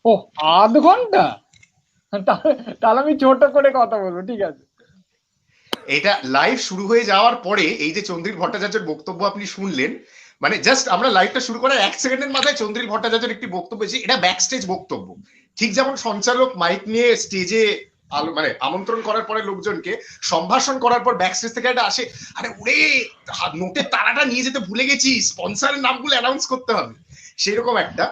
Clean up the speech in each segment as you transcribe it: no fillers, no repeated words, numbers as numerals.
ও, আধ ঘন্টা? তাহলে আমি ছোট করে কথা বলবো, ঠিক আছে। এটা লাইভ শুরু হয়ে যাওয়ার পরে এই যে চন্দ্রিল ভট্টাচার্যের বক্তব্য আপনি শুনলেন, মানে জাস্ট আমরা লাইভটা শুরু করার 1 সেকেন্ডের মাথায় চন্দ্রিল ভট্টাচার্যের একটি বক্তব্য এসে, এটা ব্যাকস্টেজ বক্তব্য। ঠিক যেমন সঞ্চালক মাইক নিয়ে স্টেজে মানে আমন্ত্রণ করার পরে লোকজনকে সম্ভাষণ করার পর ব্যাকস্টেজ থেকে একটা আসে, আরে ওরে নোটের তারাটা নিয়ে যেতে ভুলে গেছি, স্পন্সরের নামগুলো অ্যানাউন্স করতে হবে, সেরকম একটা।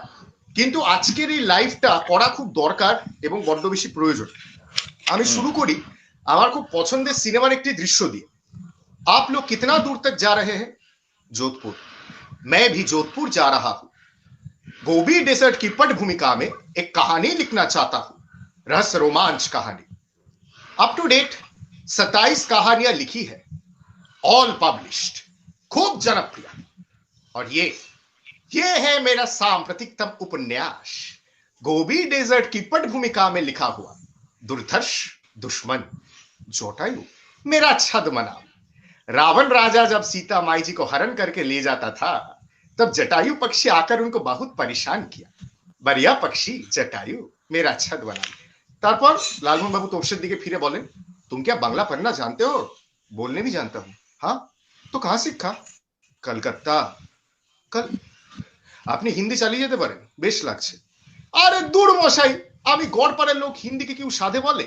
কিন্তু আজকের এই লাইভটা করা খুব দরকার এবং বড্ড বেশি প্রয়োজন। আমি শুরু করি আমার খুব পছন্দের সিনেমার একটি দৃশ্য দিয়ে। आप लोग कितना दूर तक जा रहे हैं? जोधपुर। मैं भी जोधपुर जा रहा हूं। गोबी डेजर्ट की पट भूमिका में एक कहानी लिखना चाहता हूं, रहस्य रोमांच कहानी। अप टू डेट 27 कहानियां लिखी है, ऑल पब्लिश्ड, खूब जनप्रिय। और ये है मेरा सांप्रतिकतम उपन्यास, गोबी डेजर्ट की पट भूमिका में लिखा हुआ दुर्धर्ष दुश्मन जटायु, मेरा छद्म नाम। रावण राजा जब सीता माई जी को हरण करके ले जाता था, तब जटायु पक्षी आकर उनको बहुत परेशान किया। बढ़िया पक्षी जटायु, मेरा छद्म नाम। তারপর লালমোহন বাবু তোপসের দিকে ফিরে বলেন, तुम क्या बांग्ला पढ़ना जानते हो? बोलने भी जानता हूं। हाँ, तो कहां सीखा? कलकत्ता। कल আপনি হিন্দি চালিয়ে যেতে পারেন, বেশ লাগছে। আরে দূর মশাই, আমি গড়পাড়ার লোক, হিন্দিকে কেউ সাধে বলে?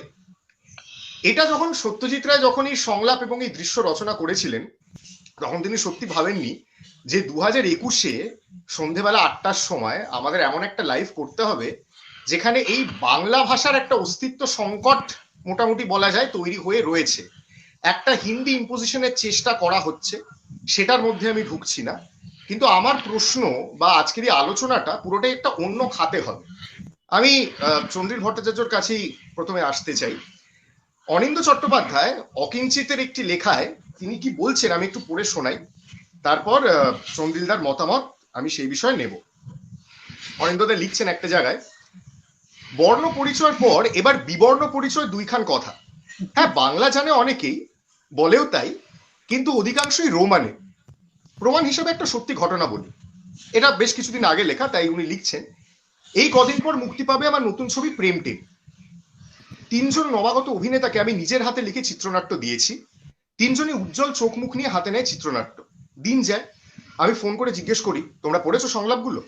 এটা যখন সত্যজিৎ রায় যখন এই সংলাপ এবং এই দৃশ্য রচনা করেছিলেন, তখন তিনি সত্যি ভাবেননি যে 2021-এ সন্ধেবেলা 8টার সময় আমাদের এমন একটা লাইভ করতে হবে যেখানে এই বাংলা ভাষার একটা অস্তিত্ব সংকট মোটামুটি বলা যায় তৈরি হয়ে রয়েছে। একটা হিন্দি ইম্পোজিশনের চেষ্টা করা হচ্ছে, সেটার মধ্যে আমি ঢুকছি না, কিন্তু আমার প্রশ্ন বা আজকের এই আলোচনাটা পুরোটাই একটা অন্য খাতে হবে। আমি চন্দ্রিল ভট্টাচার্যর কাছেই প্রথমে আসতে চাই। অনিন্দ্য চট্টোপাধ্যায় অকিঞ্চিতের একটি লেখায় তিনি কি বলছেন আমি একটু পড়ে শোনাই, তারপর চন্দ্রিলদার মতামত আমি সেই বিষয়ে নেব। অনিন্দ্যদা লিখছেন একটা জায়গায়, বর্ণ পরিচয়ের পর এবার বিবর্ণ পরিচয় দুইখান কথা। হ্যাঁ, বাংলা জানে অনেকেই, বলেও তাই, কিন্তু অধিকাংশই রোমানে। প্রমাণ হিসেবে একটা সত্যি ঘটনা বলি, এটা বেশ কিছুদিন আগে লেখা, তাই উনি লিখছেন, এই কদিন পর মুক্তি পাবে আমার নতুন ছবি প্রেম টেম। 3 জন নবাগত অভিনেতাকে আমি নিজের হাতে লিখে চিত্রনাট্য দিয়েছি। 3 জনই উজ্জ্বল চোখ মুখ নিয়ে হাতে নেয় চিত্রনাট্য। দিন যায়, আমি ফোন করে জিজ্ঞেস করি, তোমরা পড়েছো সংলাপগুলো?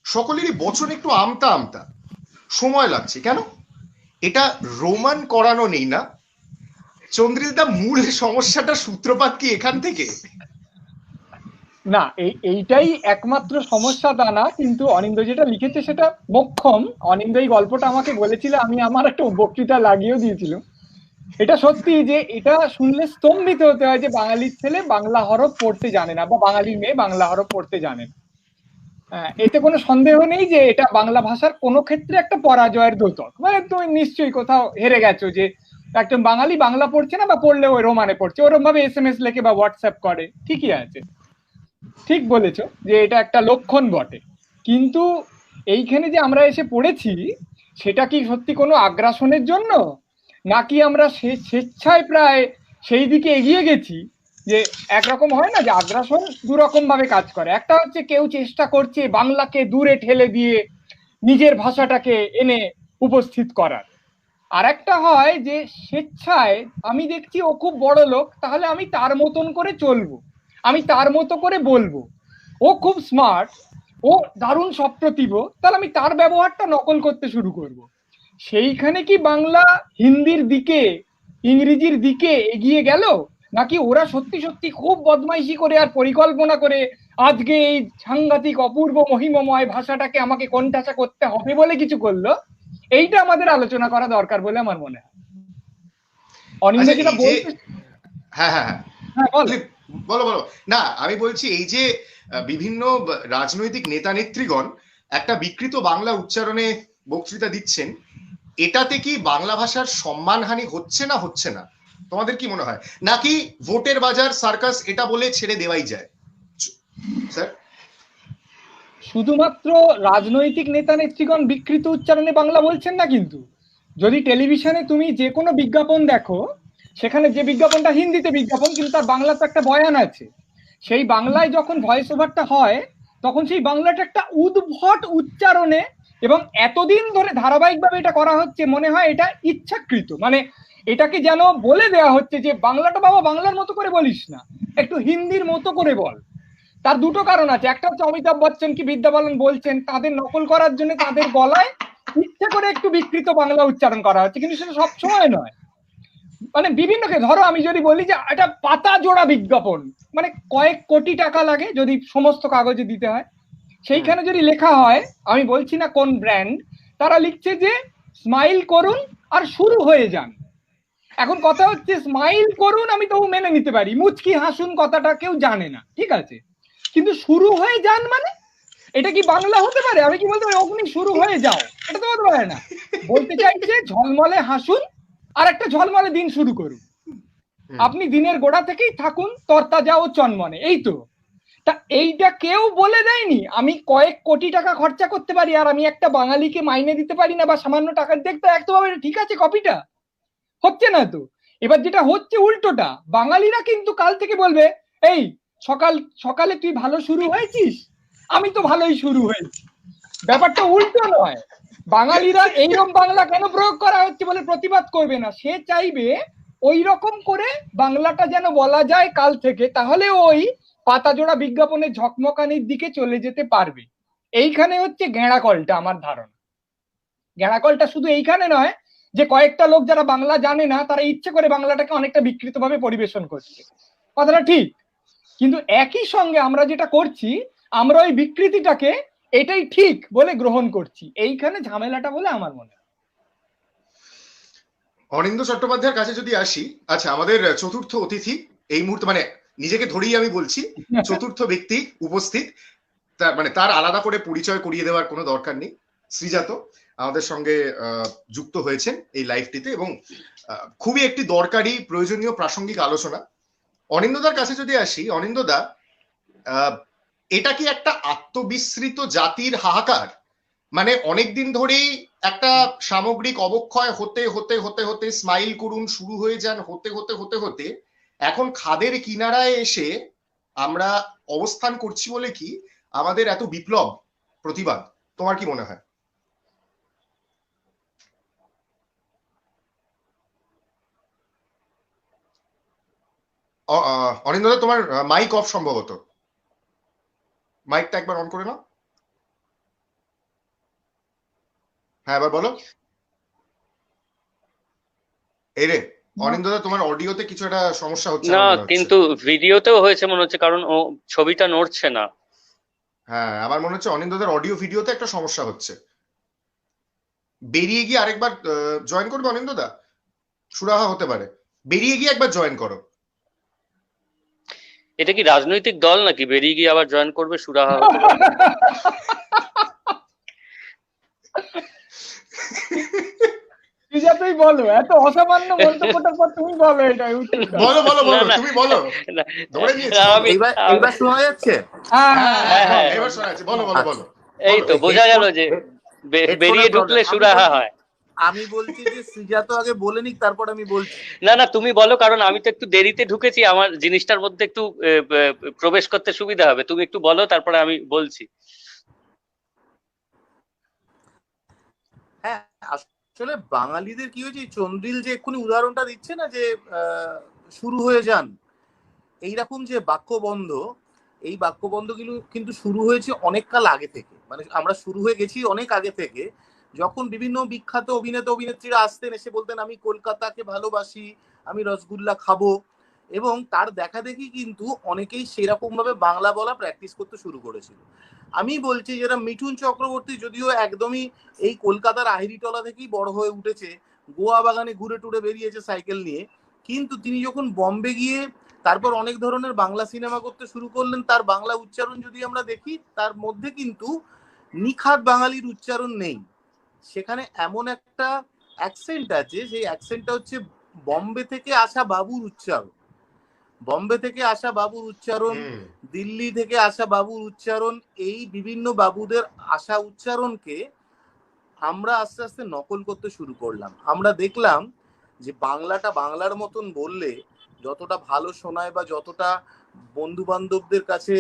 সকলেরই বচন একটু আমতা আমতা, সময় লাগছে। কেন? এটা রোমান করানো নেই না? চন্দ্রিলদা, মূল সমস্যাটা সূত্রপাত কি এখান থেকে? না, এইটাই একমাত্র সমস্যা তা না, কিন্তু অনিন্দ যেটা লিখেছে সেটা মোক্ষম। অনিন্দ এই গল্পটা আমাকে বলেছিল, আমি আমার একটা বক্তৃতা লাগিয়েও দিয়েছিলাম। এটা সত্যি যে এটা শুনলে স্তম্ভিত হতে হয় যে বাঙালির ছেলে বাংলা হরফ পড়তে জানে না, বা বাঙালির মেয়ে বাংলা হরফ পড়তে জানে না। এতে কোনো সন্দেহ নেই যে এটা বাংলা ভাষার কোনো ক্ষেত্রে একটা পরাজয়ের দ্যোতক। মানে তুমি নিশ্চয়ই কোথাও হেরে গেছো যে একজন বাঙালি বাংলা পড়ছে না, বা পড়লে ওই রোমানে পড়ছে, ওরকম ভাবে SMS লেখে বা হোয়াটসঅ্যাপ করে, ঠিকই আছে, ঠিক বলেছো যে এটা একটা লক্ষণ বটে। কিন্তু এইখানে যে আমরা এসে পড়েছি, সেটা কি সত্যি কোনো আগ্রাসনের জন্য, নাকি আমরা স্বেচ্ছায় প্রায় সেই দিকে এগিয়ে গেছি? যে একরকম হয় না যে আগ্রাসন দুরকম ভাবে কাজ করে। একটা হচ্ছে কেউ চেষ্টা করছে বাংলাকে দূরে ঠেলে দিয়ে নিজের ভাষাটাকে এনে উপস্থিত করার, আর একটা হয় যে স্বেচ্ছায় আমি দেখছি ও খুব বড় লোক, তাহলে আমি তার মতন করে চলবো, আমি তার মতো করে বলবো, ও খুব স্মার্ট, ও দারুণ সপ্রতিভ, তাহলে আমি তার ব্যবহারটা নকল করতে শুরু করব। সেইখানে কি বাংলা হিন্দির দিকে, ইংরেজির দিকে এগিয়ে গেল, নাকি ওরা সত্যি সত্যি খুব বদমাইশি করে আর পরিকল্পনা করে আজকে এই সাংঘাতিক অপূর্ব মহিমময় ভাষাটাকে আমাকে কোণঠাসা করতে হবে বলে কিছু করলো? এইটা আমাদের আলোচনা করা দরকার বলে আমার মনে হয়। অনিন্দ যেটা বলছে, হ্যাঁ হ্যাঁ হ্যাঁ বলো বলো। না, আমি বলছি এই যে বিভিন্ন রাজনৈতিক নেতা নেত্রীগণ একটা বিকৃত বাংলা উচ্চারণে বক্তৃতা দিচ্ছেন, এটাতে কি বাংলা ভাষার সম্মানহানি হচ্ছে না হচ্ছে না? তোমাদের কি মনে হয়? নাকি ভোটের বাজার সার্কাস এটা বলে ছেড়ে দেওয়াই যায়? স্যার, শুধুমাত্র রাজনৈতিক নেতা নেত্রীগণ বিকৃত উচ্চারণে বাংলা বলছেন না, কিন্তু যদি টেলিভিশনে তুমি যে কোনো বিজ্ঞাপন দেখো, সেখানে যে বিজ্ঞাপনটা হিন্দিতে বিজ্ঞাপন, কিন্তু তার বাংলাতে একটা বয়ান আছে, সেই বাংলায় যখন ভয়েস ওভারটা হয় তখন সেই বাংলাটা একটা উদ্ভট উচ্চারণে এবং এতদিন ধরে ধারাবাহিকভাবে এটা করা হচ্ছে, মনে হয় এটা ইচ্ছাকৃত, মানে এটাকে যেন বলে দেওয়া হচ্ছে যে বাংলাটা বাবা বাংলার মতো করে বলিস না, একটু হিন্দির মতো করে বল। তার দুটো কারণ আছে, একটা হচ্ছে অমিতাভ বচ্চন কি বিদ্যা বালন বলছেন, তাদের নকল করার জন্য তাদের গলায় ইচ্ছে করে একটু বিকৃত বাংলা উচ্চারণ করা হচ্ছে, কিন্তু সেটা সবসময় নয়। মানে বিভিন্ন ধরো আমি যদি বলি যে এটা পাতা জোড়া বিজ্ঞাপন, মানে কয়েক কোটি টাকা লাগে যদি সমস্ত কাগজে দিতে হয়, সেইখানে যদি লেখা হয়, আমি বলছি না কোন ব্র্যান্ড, তারা লিখছে যে স্মাইল করুন আর শুরু হয়ে যান। এখন কথা হচ্ছে স্মাইল করুন আমি তবু মেনে নিতে পারি, মুচকি হাসুন কথাটা কেউ জানে না, ঠিক আছে, কিন্তু শুরু হয়ে যান মানে এটা কি বাংলা হতে পারে? আমি কি বলতে পারি অগ্নি শুরু হয়ে যাও? এটা তো হতে পারে না। বলতে চাইছে ঝলমলে হাসুন আর একটা ঝলমলে দিন শুরু করুন, আপনি দিনের গোড়া থেকেই থাকুন তরতাজা ও চনমনে, এই তো। তা এইটা কেউ বলে দেয়নি আমি কয়েক কোটি টাকা খরচা করতে পারি আর আমি একটা বাঙালিকে মাইনে দিতে পারি না বা সামান্য টাকা দেখতে একদম ঠিক আছে, কপিটা হচ্ছে না তো। এবার যেটা হচ্ছে উল্টোটা, বাঙালিরা কিন্তু কাল থেকে বলবে এই সকালে তুই ভালো শুরু হয়েছিস, আমি তো ভালোই শুরু হয়েছি। ব্যাপারটা উল্টো নয়, বাঙালিরা এইরকম বাংলা কেন প্রয়োগ করা হচ্ছে বলে প্রতিবাদ করবে না, সে চাইবে ওই রকম করে বাংলাটা যেন বলা যায় কাল থেকে, তাহলে ওই পাতা জোড়া বিজ্ঞাপনের ঝকমকানির দিকে চলে যেতে পারবে। এইখানে হচ্ছে গেঁড়াকলটা, আমার ধারণা গেঁড়াকলটা শুধু এইখানে নয় যে কয়েকটা লোক যারা বাংলা জানে না তারা ইচ্ছে করে বাংলাটাকে অনেকটা বিকৃতভাবে পরিবেশন করছে, কথাটা ঠিক, কিন্তু একই সঙ্গে আমরা যেটা করছি আমরা ওই বিকৃতিটাকে এটাই ঠিক বলে গ্রহণ করছি, এইখানে ঝামেলাটা বলে আমার মনে হয়। অনিন্দ্য চট্টোপাধ্যায়ের কাছে যদি আসি, আচ্ছা আমাদের চতুর্থ অতিথি এই মুহূর্তে, মানে নিজেকে ধরেই আমি বলছি, চতুর্থ ব্যক্তি উপস্থিত, মানে তার আলাদা করে পরিচয় করিয়ে দেওয়ার কোনো দরকার নেই, শ্রীজাত আমাদের সঙ্গে যুক্ত হয়েছেন এই লাইভটিতে, এবং খুবই একটি দরকারি প্রয়োজনীয় প্রাসঙ্গিক আলোচনা। অনিন্দ্যদার কাছে যদি আসি, অনিন্দ্যদা এটা কি একটা আত্মবিস্মৃত জাতির হাহাকার? মানে অনেকদিন ধরেই একটা সামগ্রিক অবক্ষয় হতে হতে হতে হতে স্মাইল করুন শুরু হয়ে যান হতে হতে হতে হতে এখন খাদের কিনারায় এসে আমরা অবস্থান করছি বলে কি আমাদের এত বিপ্লব প্রতিবাদ? তোমার কি মনে হয়? অনিন্দ্যদা তোমার মাইক অফ সম্ভবত, মাইকটা একবার অন করে নাও। হ্যাঁ এবার বলো। এই রে অনিন্দ্যদা, তোমার অডিওতে কিছু একটা সমস্যা হচ্ছে না, কিন্তু ভিডিওতেও হয়েছে মনে হচ্ছে, কারণ ও ছবিটা নড়ছে না। হ্যাঁ আমার মনে হচ্ছে অনিন্দ্যদার অডিও ভিডিওতে একটা সমস্যা হচ্ছে। বেরিয়ে গিয়ে আরেকবার জয়েন করবে অনিন্দ্যদা, সুরাহা হতে পারে, বেরিয়ে গিয়ে একবার জয়েন করো। এটা কি রাজনৈতিক দল নাকি বেরিয়ে গিয়ে আবার জয়েন করবে সুরাহা হতে পারে? তুই বলো, এত অসামান্য মন্তব্যটার পর তুমি বলো, এটা বলো বলো বলো, তুমি বলো। ধরে নিয়েছি, এবার শোনা যাচ্ছে? হ্যাঁ এবার শোনা যাচ্ছে, বলো বলো বলো। এই তো বোঝা গেল যে বেরিয়ে ঢুকলে সুরাহা হয়। আমি বলছি যে শ্রীজাত আগে বলে নিক, তারপর আমি বলছি। না না, তুমি বলো, কারণ আমি তো একটু দেরিতে ঢুকেছি, আমার জিনিসটার মধ্যে একটু প্রবেশ করতে সুবিধা হবে। তুমি একটু বলো, তারপরে আমি বলছি। হ্যাঁ, আসলে বাঙালিদের কি হয়েছে, চন্দ্রিল যে এক্ষুনি উদাহরণটা দিচ্ছে না, যে শুরু হয়ে যান, এইরকম যে বাক্যবন্ধ, এই বাক্যবন্ধগুলো কিন্তু শুরু হয়েছে অনেক কাল আগে থেকে। মানে আমরা শুরু হয়ে গেছি অনেক আগে থেকে, যখন বিভিন্ন বিখ্যাত অভিনেতা অভিনেত্রীরা আসতেন, এসে বলতেন আমি কলকাতাকে ভালোবাসি, আমি রসগোল্লা খাবো, এবং তার দেখা দেখি কিন্তু অনেকেই সেরকম ভাবে বাংলা বলা প্র্যাকটিস করতে শুরু করেছিল। আমি বলছি যারা মিঠুন চক্রবর্তী, যদিও একদমই এই কলকাতার আহিরিটলা থেকেই বড় হয়ে উঠেছে, গোয়া বাগানে ঘুরে টুরে বেরিয়েছে সাইকেল নিয়ে, কিন্তু তিনি যখন বম্বে গিয়ে তারপর অনেক ধরনের বাংলা সিনেমা করতে শুরু করলেন, তার বাংলা উচ্চারণ যদি আমরা দেখি, তার মধ্যে কিন্তু নিখাত বাঙালির উচ্চারণ নেই। সেখানে এমন একটা অ্যাকসেন্ট আছে, সেই অ্যাকসেন্টটা হচ্ছে বম্বে থেকে আসা বাবুর উচ্চারণ। বম্বে থেকে আসা বাবুর উচ্চারণ, দিল্লি থেকে আসা বাবুর উচ্চারণ, এই বিভিন্ন বাবুদের আসা উচ্চারণকে আমরা আস্তে আস্তে নকল করতে শুরু করলাম। আমরা দেখলাম যে বাংলাটা বাংলার মতন বললে যতটা ভালো শোনায় বা যতটা বন্ধু বান্ধবদের কাছে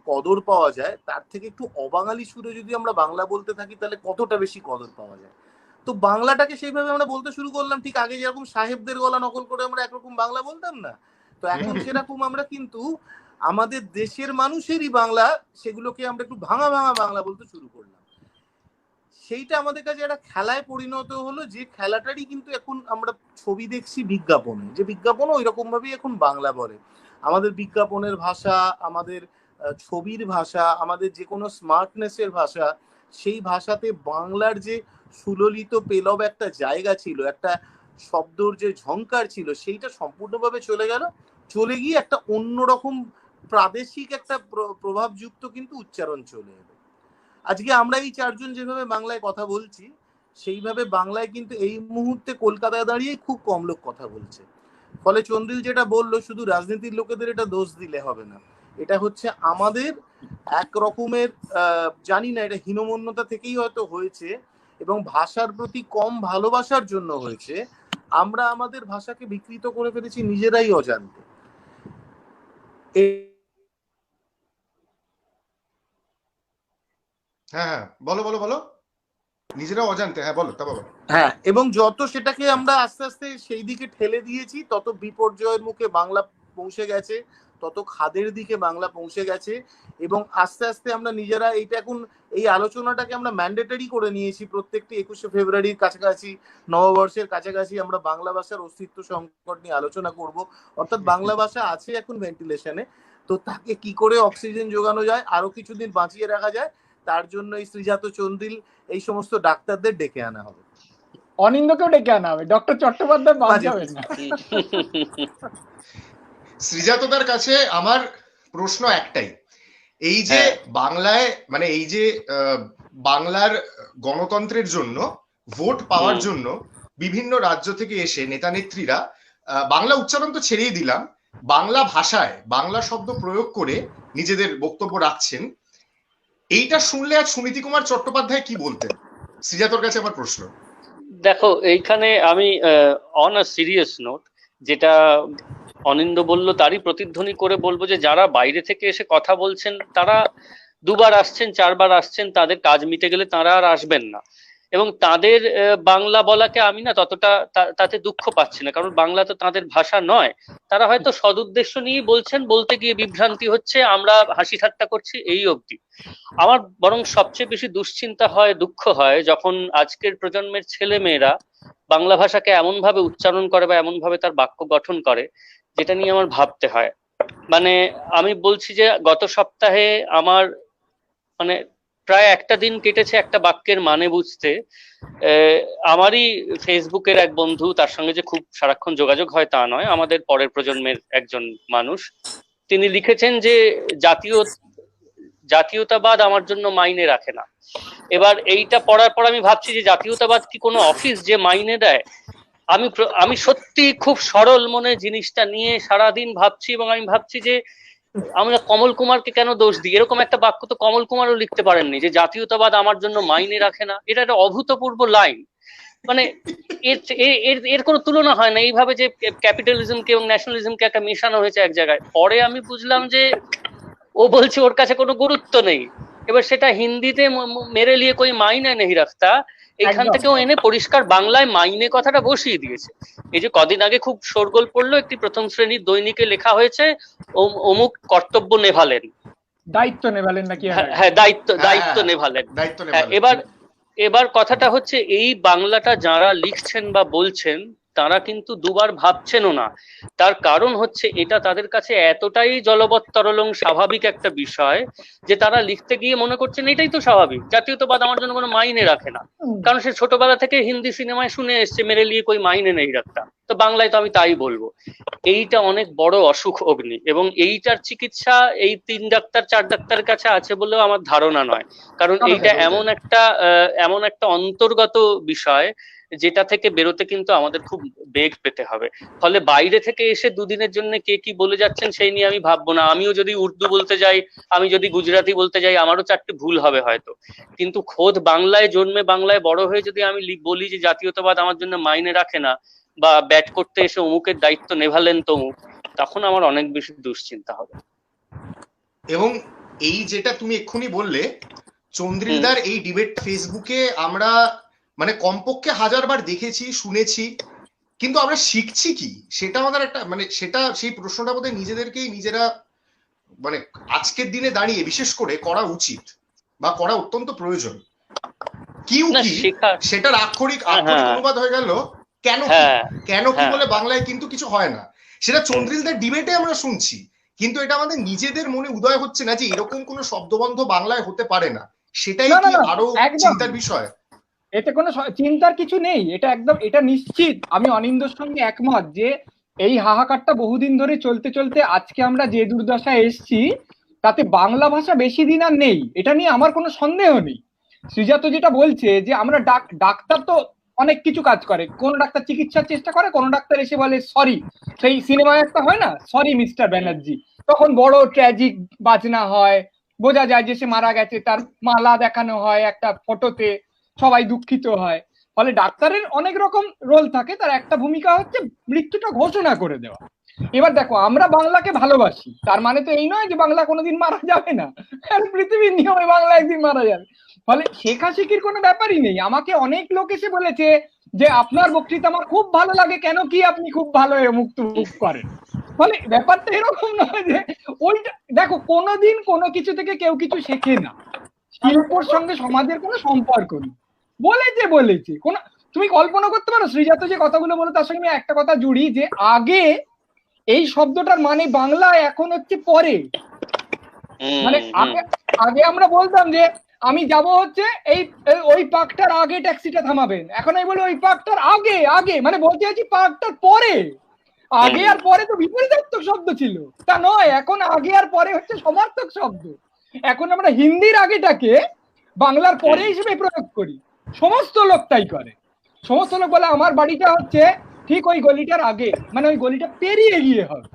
কদর পাওয়া যায়, তার থেকে একটু অবাঙালি সুরে যদি আমরা বাংলা বলতে থাকি তাহলে কতটা বেশি কদর পাওয়া যায়। তো বাংলাটাকে সেইভাবে আমরা বলতে শুরু করলাম, ঠিক আগে যেরকম সাহেবদের গলা নকল করে আমরা একরকম বাংলা বলতাম না, তো এখন সেরকম আমরা কিন্তু আমাদের দেশের মানুষেরই বাংলা, সেগুলোকে আমরা একটু ভাঙা ভাঙা বাংলা বলতে শুরু করলাম। সেইটা আমাদের কাছে একটা খেলায় পরিণত হলো, যে খেলাটারই কিন্তু এখন আমরা ছবি দেখছি বিজ্ঞাপনে, যে বিজ্ঞাপনও ওই রকম ভাবেই এখন বাংলা বলে। আমাদের বিজ্ঞাপনের ভাষা, আমাদের ছবির ভাষা, আমাদের যে কোনো স্মার্টনেসের ভাষা, সেই ভাষাতে বাংলার যে সুললিত পেলব একটা জায়গা ছিল, একটা শব্দর যে ঝংকার ছিল, সেইটা সম্পূর্ণভাবে চলে গিয়ে একটা অন্যরকম প্রাদেশিক একটা প্রভাবযুক্ত কিন্তু উচ্চারণ চলে এলো। আজকে আমরা এই চারজন যেভাবে বাংলায় কথা বলছি, সেইভাবে বাংলায় কিন্তু এই মুহূর্তে কলকাতায় দাঁড়িয়ে খুব কম লোক কথা বলছে। ফলে চন্দ্রিল যেটা বললো, শুধু রাজনীতির লোকেদের এটা দোষ দিলে হবে না, এটা হচ্ছে আমাদের এক রকমের জানি না, এটা হীনমন্যতা থেকেই হয়তো হয়েছে এবং ভাষার প্রতি কম ভালোবাসার জন্য হয়েছে। আমরা আমাদের ভাষাকে বিকৃত করে ফেলেছি নিজেরাই অজান্তে। হ্যাঁ, বলো বলো বলো, নিজেরা অজান্তে, হ্যাঁ বলো তা বলো। হ্যাঁ, এবং যত সেটাকে আমরা আস্তে আস্তে সেই দিকে ঠেলে দিয়েছি, তত বিপর্যয়ের মুখে বাংলা পৌঁছে গেছে, তত খাদের দিকে বাংলা পৌঁছে গেছে। এবং আস্তে আস্তে আমরা নিজেরা এইটা এখন এই আলোচনাটাকে আমরা ম্যান্ডেটরি করে নিয়েছি। প্রত্যেকটি 21শে ফেব্রুয়ারির কাছাকাছি, নববর্ষের কাছাকাছি আমরা বাংলা ভাষার অস্তিত্ব সংকট নিয়ে আলোচনা করব। অর্থাৎ বাংলা ভাষা আছে এখন ভেন্টিলেশনে, তো তাকে কি করে অক্সিজেন যোগানো যায়, আরো কিছুদিন বাঁচিয়ে রাখা যায়, তার জন্য এই শ্রীজাত, চন্দ্রিল, এই সমস্ত ডাক্তারদের ডেকে আনা হবে। অনিন্দকেও ডেকে আনা হবে, ডক্টর চট্টোপাধ্যায় বাদ যাবেন না। শ্রীজাতদার কাছে আমার প্রশ্ন একটাই, এই যে বাংলায়, মানে এই যে বাংলার গণতন্ত্রের জন্য ভোট পাওয়ার জন্য বিভিন্ন রাজ্য থেকে এসে নেতা নেত্রীরা বাংলা উচ্চারণ তো ছেড়েই দিলাম, বাংলা ভাষায় বাংলা শব্দ প্রয়োগ করে নিজেদের বক্তব্য রাখছেন, এইটা শুনলে আর সুনীতি কুমার চট্টোপাধ্যায় কি বলতেন? শ্রীজাতর কাছে আমার প্রশ্ন। দেখো, এইখানে আমি অন আ সিরিয়াস নোট, যেটা অনিন্দ বলল তারই প্রতিধ্বনি করে বলবো যে যারা বাইরে থেকে এসে কথা বলছেন, তারা দুবার আসছেন, চারবার আসছেন, তাদের কাজ মিটে গেলে তারা আর আসবেন না। এবং তাদের বাংলা বলাকে আমি না ততটা তাতে দুঃখ পাচ্ছি না, কারণ বাংলা তো তাদের ভাষা নয়। তারা হয়তো সদুদ্দেশ্য নিয়ে বলছেন, বলতে গিয়ে বিভ্রান্তি হচ্ছে, আমরা হাসি ঠাট্টা করছি, এই অবধি। আমার বরং সবচেয়ে বেশি দুশ্চিন্তা হয়, দুঃখ হয়, যখন আজকের প্রজন্মের ছেলে মেয়েরা বাংলা ভাষাকে এমন ভাবে উচ্চারণ করে বা এমন ভাবে তার বাক্য গঠন করে, যেটা নিয়ে আমার ভাবতে হয়। মানে আমি বলছি যে গত সপ্তাহে আমার মানে প্রায় একটা দিন কেটেছে একটা বাক্যের মানে বুঝতে। আমারই ফেসবুকের এক বন্ধু, তার সঙ্গে যে খুব সারাক্ষণ যোগাযোগ হয় তা নয়, আমাদের পরের প্রজন্মের একজন মানুষ, তিনি লিখেছেন যে জাতীয়তাবাদ আমার জন্য মাইনে রাখে না। এবার এইটা পড়ার পর আমি ভাবছি যে জাতীয়তাবাদ কি কোনো অফিস যে মাইনে দেয়? আমি সত্যি খুব সরল মনে জিনিসটা নিয়ে সারাদিন ভাবছি, এবং আমি ভাবছি যে আমরা কমল কুমারকে কেন দোষ দিই? এরকম একটা বাক্য তো কমল কুমারও লিখতে পারেননি, যে জাতীয়তাবাদ আমার জন্য মাইনে রাখে না। এটা একটা অভূতপূর্ব লাইন, মানে এর কোনো তুলনা হয় না। এইভাবে যে ক্যাপিটালিজমকে এবং ন্যাশনালিজমকে একটা মেশানো হয়েছে এক জায়গায়। পরে আমি বুঝলাম যে ও বলছে ওর কাছে কোনো গুরুত্ব নেই। এবার সেটা হিন্দিতে মেরে লিয়ে কোই মাইনে নেই রাখতা, এখান থেকেও এনে পরিষ্কার বাংলায় মাইনে কথাটা বসিয়ে দিয়েছে। এই যে কদিন আগে খুব শোরগোল পড়লো, একটি প্রথম শ্রেণীর দৈনিকে লেখা হয়েছে অমুক কর্তব্য নেভালেন, দায়িত্ব নেভালেন নাকি? হ্যাঁ, দায়িত্ব নেভালেন। এবার কথাটা হচ্ছে, এই বাংলাটা যারা লিখছেন বা বলছেন, তারা কিন্তু দুবার ভাবছেনও না। তার কারণ হচ্ছে এটা তাদের কাছে এতটাই জলবত্তরলং স্বাভাবিক একটা বিষয়, যে তারা লিখতে গিয়ে মনে করছেন এটাই তো স্বাভাবিক, জাতীয়তাবাদ আমার জন্য কোনো মাইনে রাখে না। কারণ সে ছোটবেলা থেকে হিন্দি সিনেমায় শুনে এসছে মেরে লিয়ে কই মাইনে নেই রাখতা, তো বাংলায় তো আমি তাই বলবো। এইটা অনেক বড় অসুখ অগ্নি, এবং এইটার চিকিৎসা এই 3 ডাক্তার 4 ডাক্তারের কাছে আছে বলেও আমার ধারণা নয়। কারণ এইটা এমন একটা অন্তর্গত বিষয়, যেটা থেকে বেরোতে কিন্তু আমাদের খুব বেগ পেতে হবে। ফলে বাইরে থেকে এসে দুদিনের জন্য কে কি বলে যাচ্ছেন সেই নিয়ে আমি ভাববো না। আমিও যদি উর্দু বলতে যাই, আমি যদি গুজরাটি বলতে যাই, আমারও 4টে ভুল হবে হয়তো, কিন্তু খোদ বাংলায় জন্মে বাংলায় বড় হয়ে যদি আমি বলি যে জাতীয়তাবাদ আমার জন্য মাইনে রাখে না, বা ব্যাট করতে এসে অমুকের দায়িত্ব নেভালেন তমুক, তখন আমার অনেক বেশি দুশ্চিন্তা হবে। এবং এই যেটা তুমি এক্ষুনি বললে চন্দ্রিলদার এই ডিবেট ফেসবুকে আমরা মানে কমপক্ষে 1000 বার দেখেছি, শুনেছি, কিন্তু আমরা শিখছি কি সেটা আমাদের একটা মানে সেটা সেই প্রশ্নটা বোধহয় নিজেরা মানে আজকের দিনে দাঁড়িয়ে বিশেষ করে করা উচিত বা করা অত্যন্ত প্রয়োজন। কিউ কি সেটার আক্ষরিক অনুবাদ হয়ে গেল কেন কি, কেন কি বলে বাংলায় কিন্তু কিছু হয় না। সেটা চন্দ্রিলদার ডিবেটে আমরা শুনছি, কিন্তু এটা আমাদের নিজেদের মনে উদয় হচ্ছে না যে এরকম কোনো শব্দবন্ধ বাংলায় হতে পারে না। সেটাই কি আরো চিন্তার বিষয়? এতে কোনো চিন্তার কিছু নেই, এটা একদম এটা নিশ্চিত। আমি অনিন্দর সঙ্গে একমত যে এই হাহাকারটা বহুদিন ধরে চলতে চলতে আজকে আমরা যে দুর্দশায় এসছি তাতে বাংলা ভাষা বেশি দিন আর নেই, এটা নিয়ে আমার কোনো সন্দেহ নেই। শ্রীজাত যেটা বলছে যে আমরা ডাক্তার তো অনেক কিছু কাজ করে, কোন ডাক্তার চিকিৎসার চেষ্টা করে, কোন ডাক্তার এসে বলে সরি, সেই সিনেমায় একটা হয় না সরি মিস্টার ব্যানার্জি, তখন বড় ট্র্যাজিক বাজনা হয়, বোঝা যায় যে সে মারা গেছে, তার মালা দেখানো হয় একটা ফটোতে, সবাই দুঃখিত হয়। ফলে ডাক্তারের অনেক রকম রোল থাকে, তার একটা ভূমিকা হচ্ছে মৃত্যুটা ঘোষণা করে দেওয়া। এবার দেখো আমরা বাংলাকে ভালোবাসি, তার মানে তো এই নয় যে বাংলা কোনোদিন মারা যাবে না, পৃথিবীর নিয়মে বাংলা একদিন মারা যাবে। ফলে শেখাশেখির কোনো ব্যাপারই নেই। আমাকে অনেক লোক এসে বলেছে যে আপনার বক্তৃতা আমার খুব ভালো লাগে, কেন কি আপনি খুব ভালো মুক্ত করেন। ফলে ব্যাপারটা এরকম নয় যে ওইটা দেখো কোনোদিন কোনো কিছু থেকে কেউ কিছু শেখে না, শিল্পর সঙ্গে সমাজের কোনো সম্পর্ক নেই। বলেছে কোন তুমি কল্পনা করতে পারো শ্রীজাত যে কথাগুলো বলে তার সঙ্গে আমি একটা কথা জুড়ি যে আগে এই শব্দটার মানে বাংলা এখন হচ্ছে পরে, মানে আগে আমরা বলতাম যে আমি যাব হচ্ছে এই ওই পার্কটার আগে ট্যাক্সিটা থামাবেন, এখন আমি বলি ওই পার্কটার আগে আগে মানে বলতে চাইছি পার্কটার পরে। আগে আর পরে তো বিপরীতার্থক শব্দ ছিল, তা নয়, এখন আগে আর পরে হচ্ছে সমার্থক শব্দ। এখন আমরা হিন্দির আগেটাকে বাংলার পরে হিসেবে প্রয়োগ করি, সমস্ত লোক তাই করে। সমস্ত লোক বলে আমার বাড়িটা হচ্ছে ঠিক ওই গলিটার আগে, মানে ওই গলিটা পেরিয়ে গিয়ে হবে।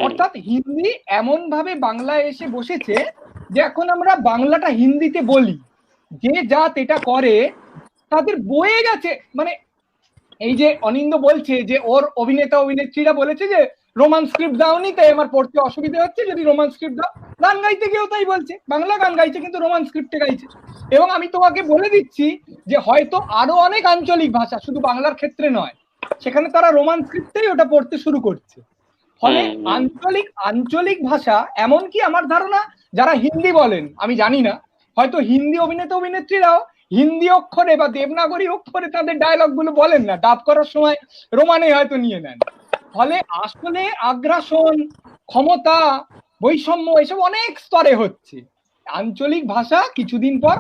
অর্থাৎ হিন্দি এমন ভাবে বাংলায় এসে বসেছে যে এখন আমরা বাংলাটা হিন্দিতে বলি, যে জাত এটা করে তাদের বয়ে গেছে। মানে এই যে অনিন্দ বলছে যে ওর অভিনেতা অভিনেত্রীরা বলেছে যে রোমান স্ক্রিপ্ট দাওনি, তাই আমার পড়তে অসুবিধা হচ্ছে, যদি রোমান স্ক্রিপ্ট দাও। গান গাইতে গিয়েও তাই বলছে, বাংলা গান গাইছে কিন্তু রোমান স্ক্রিপ্টে গাইছে। এবং আমি তোমাকে বলে দিচ্ছি যে হয়তো আরো অনেক আঞ্চলিক ভাষা, শুধু বাংলার ক্ষেত্রে নয়, সেখানে তারা রোমান স্ক্রিপ্টেই ওটা পড়তে শুরু করছে। ফলে আঞ্চলিক ভাষা, এমনকি আমার ধারণা যারা হিন্দি বলেন, আমি জানি না, হয়তো হিন্দি অভিনেতা অভিনেত্রীরাও হিন্দি অক্ষরে বা দেবনাগরী অক্ষরে তাদের ডায়লগ গুলো বলেন না, ডাব করার সময় রোমানে হয়তো নিয়ে নেন। ফলে আসলে আগ্রাসন, ক্ষমতা, বৈষম্য এসব অনেক স্তরে হচ্ছে। আঞ্চলিক ভাষা কিছুদিন পর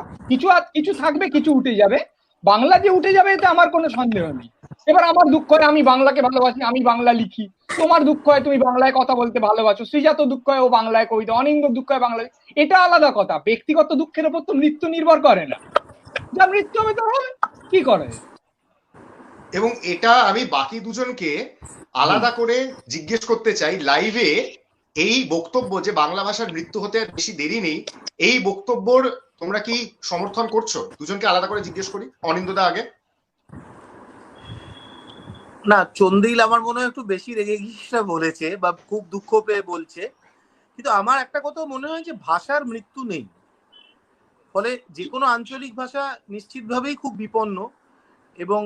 কিছু থাকবে, কিছু উঠে যাবে। বাংলা যে উঠে যাবে এতে আমার কোনো সন্দেহ নেই। এবার আমার দুঃখ হয় আমি বাংলাকে ভালোবাসি, আমি বাংলা লিখি, তোমার দুঃখ হয় তুমি বাংলায় কথা বলতে ভালোবাসো, শ্রীজাত দুঃখ হয় ও বাংলায় কবিতা, অনিন্দ দুঃখ হয় বাংলায়, এটা আলাদা কথা। ব্যক্তিগত দুঃখের উপর তো মৃত্যু নির্ভর করে না, যা মৃত্যু হবে তখন কি করে। এবং এটা আমি বাকি দুজনকে আলাদা করে জিজ্ঞেস করতে চাই, লাইভে এই বক্তব্য যে বাংলা ভাষার মৃত্যু হতে আর বেশি দেরি নেই, এই বক্তব্যর তোমরা কি সমর্থন করছো? দুজনকে আলাদা করে জিজ্ঞেস করি, অনিন্দদা আগে। না, চন্দ্রিল আমার মনে হয় একটু বেশি রেগে গিয়ে বলেছে বা খুব দুঃখ পেয়ে বলছে, কিন্তু আমার একটা কথা মনে হয় যে ভাষার মৃত্যু নেই। ফলে যে কোনো আঞ্চলিক ভাষা নিশ্চিতভাবেই খুব বিপন্ন। এবং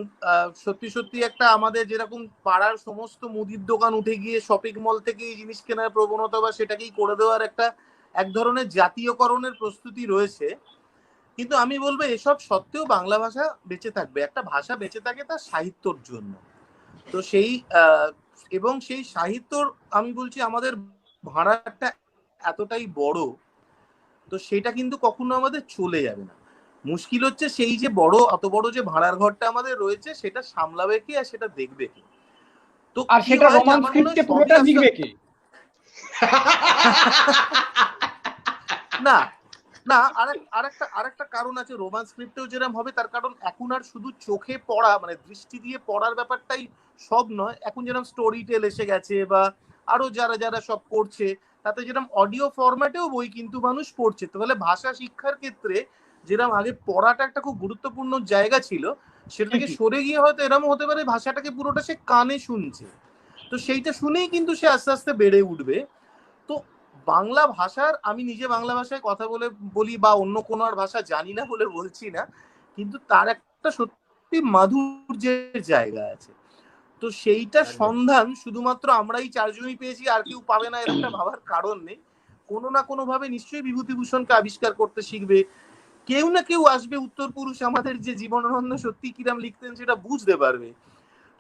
সত্যি সত্যি একটা আমাদের যেরকম পাড়ার সমস্ত মুদির দোকান উঠে গিয়ে শপিং মল থেকে জিনিস কেনার প্রবণতা বা সেটাকেই করে দেওয়ার একটা এক ধরনের জাতীয়করণের প্রস্তুতি রয়েছে, কিন্তু আমি বলবো এসব সত্ত্বেও বাংলা ভাষা বেঁচে থাকবে। একটা ভাষা বেঁচে থাকে তার সাহিত্যর জন্য। তো সেই এবং সেই সাহিত্যর আমি বলছি আমাদের ভাড়াটা এতটাই বড়, তো সেটা কিন্তু কখনো আমাদের চলে যাবে না। মুশকিল হচ্ছে সেই যে অত বড় যে ভাড়ার ঘরটা আমাদের রয়েছে সেটা সামলাবে কি আর সেটা দেখবে কি। তো আর সেটা রোমান স্ক্রিপ্টে পুরোটা লিখবে কি? না না, আরেকটা কারণ আছে। রোমান স্ক্রিপ্টেও যেরকম হবে, তার কারণ এখন আর শুধু চোখে পড়া মানে দৃষ্টি দিয়ে পড়ার ব্যাপারটাই সব নয়। এখন যেরকম স্টোরি টেল এসে গেছে বা আরো যারা সব করছে, তাতে যেরকম অডিও ফরম্যাটেও বই কিন্তু মানুষ পড়ছে। তাহলে ভাষা শিক্ষার ক্ষেত্রে যেরকম আগে পড়াটা একটা খুব গুরুত্বপূর্ণ জায়গা ছিল, সেটা থেকে সরে গিয়ে হয়তো এরকম হতে পারে ভাষাটাকে পুরোটা সে কানে শুনছে, তো সেইটা শুনেই কিন্তু সে আস্তে আস্তে বেড়ে উঠবে। তো বাংলা ভাষার, আমি নিজে বাংলা ভাষায় কথা বলি বা অন্য কোনো আর ভাষা জানি না বলে বলছি না, কিন্তু তার একটা সত্যি মাধুর্যের জায়গা আছে। তো সেইটা সন্ধান শুধুমাত্র আমরাই চারজনই পেয়েছি, আর কেউ পাবে না, এরকম ভাবার কারণ নেই। কোনো না কোনো ভাবে নিশ্চয়ই বিভূতিভূষণকে আবিষ্কার করতে শিখবে কেউ না কেউ, আসবে উত্তর পুরুষ আমাদের, যে জীবনানন্দ সত্যি কিরাম লিখতেন সেটা বুঝতে পারবে।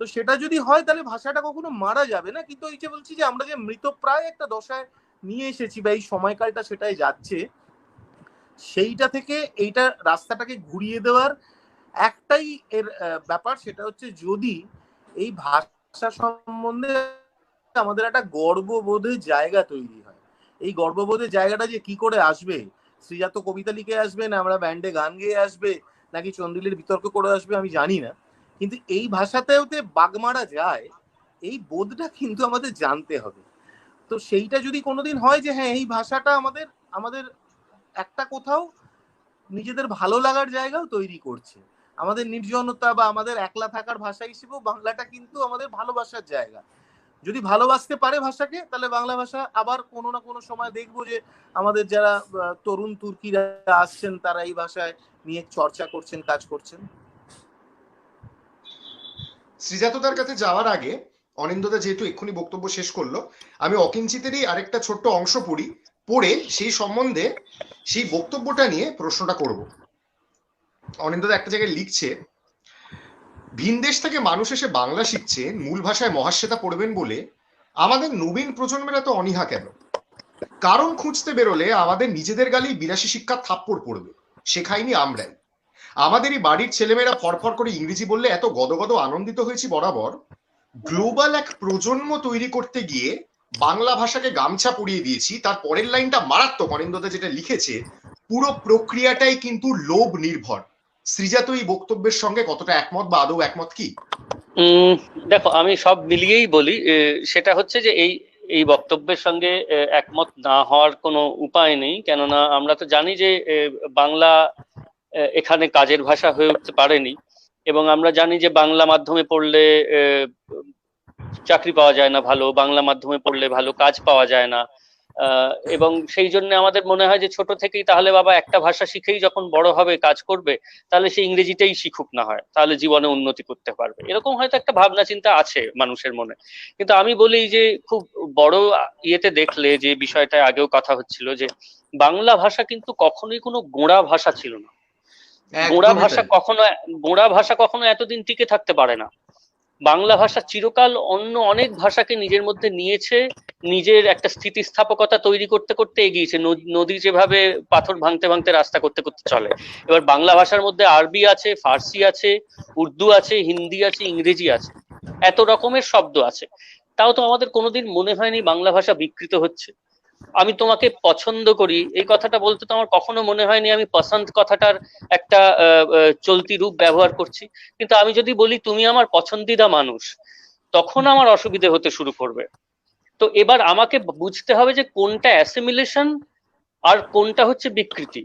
তো সেটা যদি হয় তাহলে ভাষাটা কখনো মারা যাবে না। কিন্তু এই যে বলছি যে আমরা যে মৃতপ্রায় একটা দশায় নিয়ে এসেছি বা এই সময়কালটা সেটাই যাচ্ছে, সেইটা থেকে এইটা রাস্তাটাকে ঘুরিয়ে দেওয়ার একটাই এর ব্যাপার, সেটা হচ্ছে যদি এই ভাষা সম্বন্ধে আমাদের একটা গর্ববোধের জায়গা তৈরি হয়। এই গর্ববোধের জায়গাটা যে কি করে আসবে, শ্রীজাত কবিতা লিখে আসবে, না আমরা ব্যান্ডে গান গেয়ে আসবে, নাকি চন্দ্রিলের বিতর্ক করে আসবে, আমি জানি না, কিন্তু এই ভাষাতেও যে বাগ মারা যায় এই বোধটা কিন্তু আমাদের জানতে হবে। তো সেইটা যদি কোনোদিন হয় যে হ্যাঁ এই ভাষাটা আমাদের আমাদের একটা কোথাও নিজেদের ভালো লাগার জায়গাও তৈরি করছে, আমাদের নির্জনতা বা আমাদের একলা থাকার ভাষা হিসেবেও বাংলাটা কিন্তু আমাদের ভালোবাসার জায়গা। যদি ভালোবাসতে পারে ভাষাকে, তাহলে বাংলা ভাষা আবার কোনো না কোনো সময় দেখবো যে আমাদের যারা তরুণ তুর্কিরা আসছেন তারা এই ভাষায় নিয়ে চর্চা করছেন, কাজ করছেন। শ্রীজাতদার কাছে যাওয়ার আগে অনিন্দদা যেহেতু এক্ষুনি বক্তব্য শেষ করলো, আমি অকিঞ্চিতেরই আরেকটা ছোট্ট অংশ পড়ে সেই সম্বন্ধে সেই বক্তব্যটা নিয়ে প্রশ্নটা করব। অনিন্দদা একটা জায়গায় লিখছে, ভিনদেশ থেকে মানুষ এসে বাংলা শিখছেন, মূল ভাষায় মহাশ্বেতা পড়বেন বলে আমাদের নবীন প্রজন্মের এত অনীহা কেন? কারণ খুঁজতে বেরোলে আমাদের নিজেদের গালেই 82 শিক্ষা থাপ্পড় পড়বে, শেখাইনি আমরাই। আমাদেরই বাড়ির ছেলেমেয়েরা ফরফর করে ইংরেজি বললে এত গদগদ আনন্দিত হয়েছি বরাবর। গ্লোবাল এক প্রজন্ম তৈরি করতে গিয়ে বাংলা ভাষাকে গামছা পরিয়ে দিয়েছি। তার পরের লাইনটা মারাত্মক, অনিন্দদা যেটা লিখেছে, পুরো প্রক্রিয়াটাই কিন্তু লোভ নির্ভর। শ্রীজাত এই বক্তব্যের সঙ্গে কতটা একমত বা আদৌ একমত কি? দেখো, আমি সব মিলিয়েই বলি, সেটা হচ্ছে যে এই বক্তব্যের সঙ্গে একমত না হওয়ার কোনো উপায় নেই। কেননা আমরা তো জানি যে বাংলা এখানে কাজের ভাষা হয়ে উঠতে পারেনি, এবং আমরা জানি যে বাংলা মাধ্যমে পড়লে চাকরি পাওয়া যায় না ভালো, বাংলা মাধ্যমে পড়লে ভালো কাজ পাওয়া যায় না। এবং সেই জন্য আমাদের মনে হয় যে ছোট থেকেই তাহলে বাবা একটা ভাষা শিখেই যখন বড় হবে কাজ করবে, তাহলে সে ইংরেজিটাই শিখুক না হয়, তাহলে জীবনে উন্নতি করতে পারবে। এরকম হয়তো একটা ভাবনা চিন্তা আছে মানুষের মনে। কিন্তু আমি বলি যে খুব বড় ইয়েতে দেখলে, যে বিষয়টা আগেও কথা হচ্ছিল, যে বাংলা ভাষা কিন্তু কখনোই কোনো গোঁড়া ভাষা ছিল না। গোঁড়া ভাষা কখনো এতদিন টিকে থাকতে পারে না। বাংলা ভাষা চিরকাল অন্য অনেক ভাষাকে নিজের মধ্যে নিয়েছে, নিজের একটা স্থিতিস্থাপকতা তৈরি করতে করতে এগিয়েছে। নদী যেভাবে পাথর ভাঙতে ভাঙতে রাস্তা করতে করতে চলে, এবার বাংলা ভাষার মধ্যে আরবি আছে, ফার্সি আছে, উর্দু আছে, হিন্দি আছে, ইংরেজি আছে, এত রকমের শব্দ আছে। তাও তো আমাদের কোনোদিন মনে হয়নি বাংলা ভাষা বিকৃত হচ্ছে। আমি তোমাকে পছন্দ করি এই কথাটা বলতে তো আমার কখনো মনে হয়নি আমি পছন্দ কথাটার একটা চলতি রূপ ব্যবহার করছি। কিন্তু আমি যদি বলি তুমি আমার পছন্দিদা মানুষ, তখন আমার অসুবিধে হতে শুরু করবে। তো এবার আমাকে বুঝতে হবে যে কোনটা অ্যাসিমিলেশন আর কোনটা হচ্ছে বিকৃতি।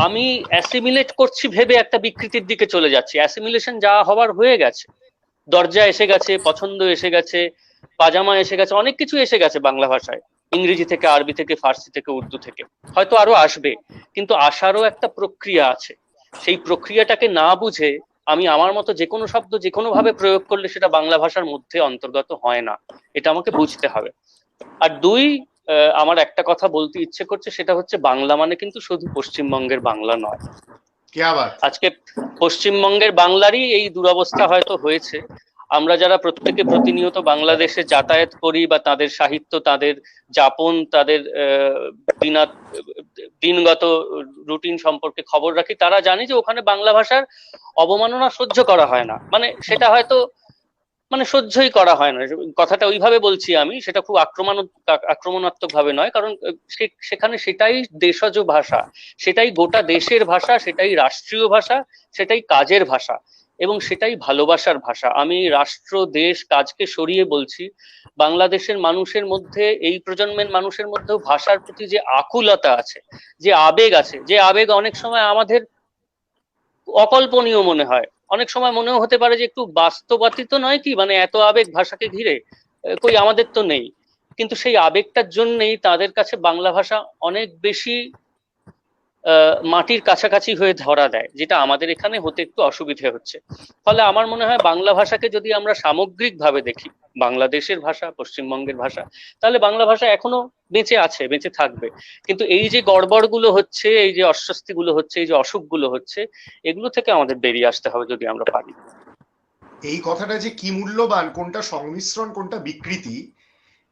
আমি অ্যাসিমিলেট করছি ভেবে একটা বিকৃতির দিকে চলে যাচ্ছি। অ্যাসিমিলেশন যা হওয়ার হয়ে গেছে, দরজা এসে গেছে, পছন্দ এসে গেছে, পাজামা এসে গেছে, অনেক কিছু এসে গেছে বাংলা ভাষায়, ইংরেজি থেকে, আরবি থেকে, ফার্সি থেকে, উর্দু থেকে, হয়তো আরো আসবে। কিন্তু আসারও একটা প্রক্রিয়া আছে। সেই প্রক্রিয়াটাকে না বুঝে আমি আমার মতো যে কোনো শব্দ যে কোনো ভাবে প্রয়োগ করলে সেটা বাংলা ভাষার মধ্যে অন্তর্গত হয় না, এটা আমাকে বুঝতে হবে। আর দুই, আমার একটা কথা বলতে ইচ্ছে করছে, সেটা হচ্ছে বাংলা মানে কিন্তু শুধু পশ্চিমবঙ্গের বাংলা নয়। আজকে পশ্চিমবঙ্গের বাংলারই এই দুরবস্থা হয়তো হয়েছে। আমরা যারা প্রত্যেকে প্রতিনিয়ত বাংলাদেশে যাতায়াত করি বা তাদের সাহিত্য, তাদের যাপন, তাদের দিনগত রুটিন সম্পর্কে খবর রাখি, তারা জানি যে ওখানে বাংলা ভাষার অবমাননা সহ্য করা হয় না। মানে সেটা হয়তো সহ্যই করা হয় না, কথাটা ওইভাবে বলছি আমি, সেটা খুব আক্রমণাত্মক ভাবে নয়, কারণ সেখানে সেটাই দেশজ ভাষা, সেটাই গোটা দেশের ভাষা, সেটাই রাষ্ট্রীয় ভাষা, সেটাই কাজের ভাষা, এবং সেটাই ভালোবাসার ভাষা। আমি রাষ্ট্র, দেশ, কাজকে সরিয়ে বলছি, বাংলাদেশের মানুষের মধ্যে, এই প্রজন্মের মানুষের মধ্যেও ভাষার প্রতি যে আকুলতা আছে, যে আবেগ আছে, যে আবেগ অনেক সময় আমাদের অকল্পনীয় মনে হয়, অনেক সময় মনেও হতে পারে যে একটু বাস্তবাতীত নয় কি, এত আবেগ ভাষাকে ঘিরে, কই আমাদের তো নেই। কিন্তু সেই আবেগটার জন্যই তাদের কাছে বাংলা ভাষা অনেক বেশি মাটির কাছাকাছি হয়ে ধরা দেয়, যেটা আমাদের এখানে হতে একটু অসুবিধে হচ্ছে। ফলে আমার মনে হয় বাংলা ভাষাকে যদি আমরা সামগ্রিকভাবে দেখি, বাংলাদেশের ভাষা, পশ্চিমবঙ্গের ভাষা, তাহলে বাংলা ভাষা এখনো বেঁচে আছে, বেঁচে থাকবে। কিন্তু এই যে গড়বড়গুলো হচ্ছে, এই যে অস্বস্তিগুলো হচ্ছে, এই যে অসুখগুলো হচ্ছে, এগুলো থেকে আমাদের বেরিয়ে আসতে হবে যদি আমরা পারি। এই কথাটা যে কি মূল্যবান, কোনটা সংমিশ্রণ, কোনটা বিকৃতি,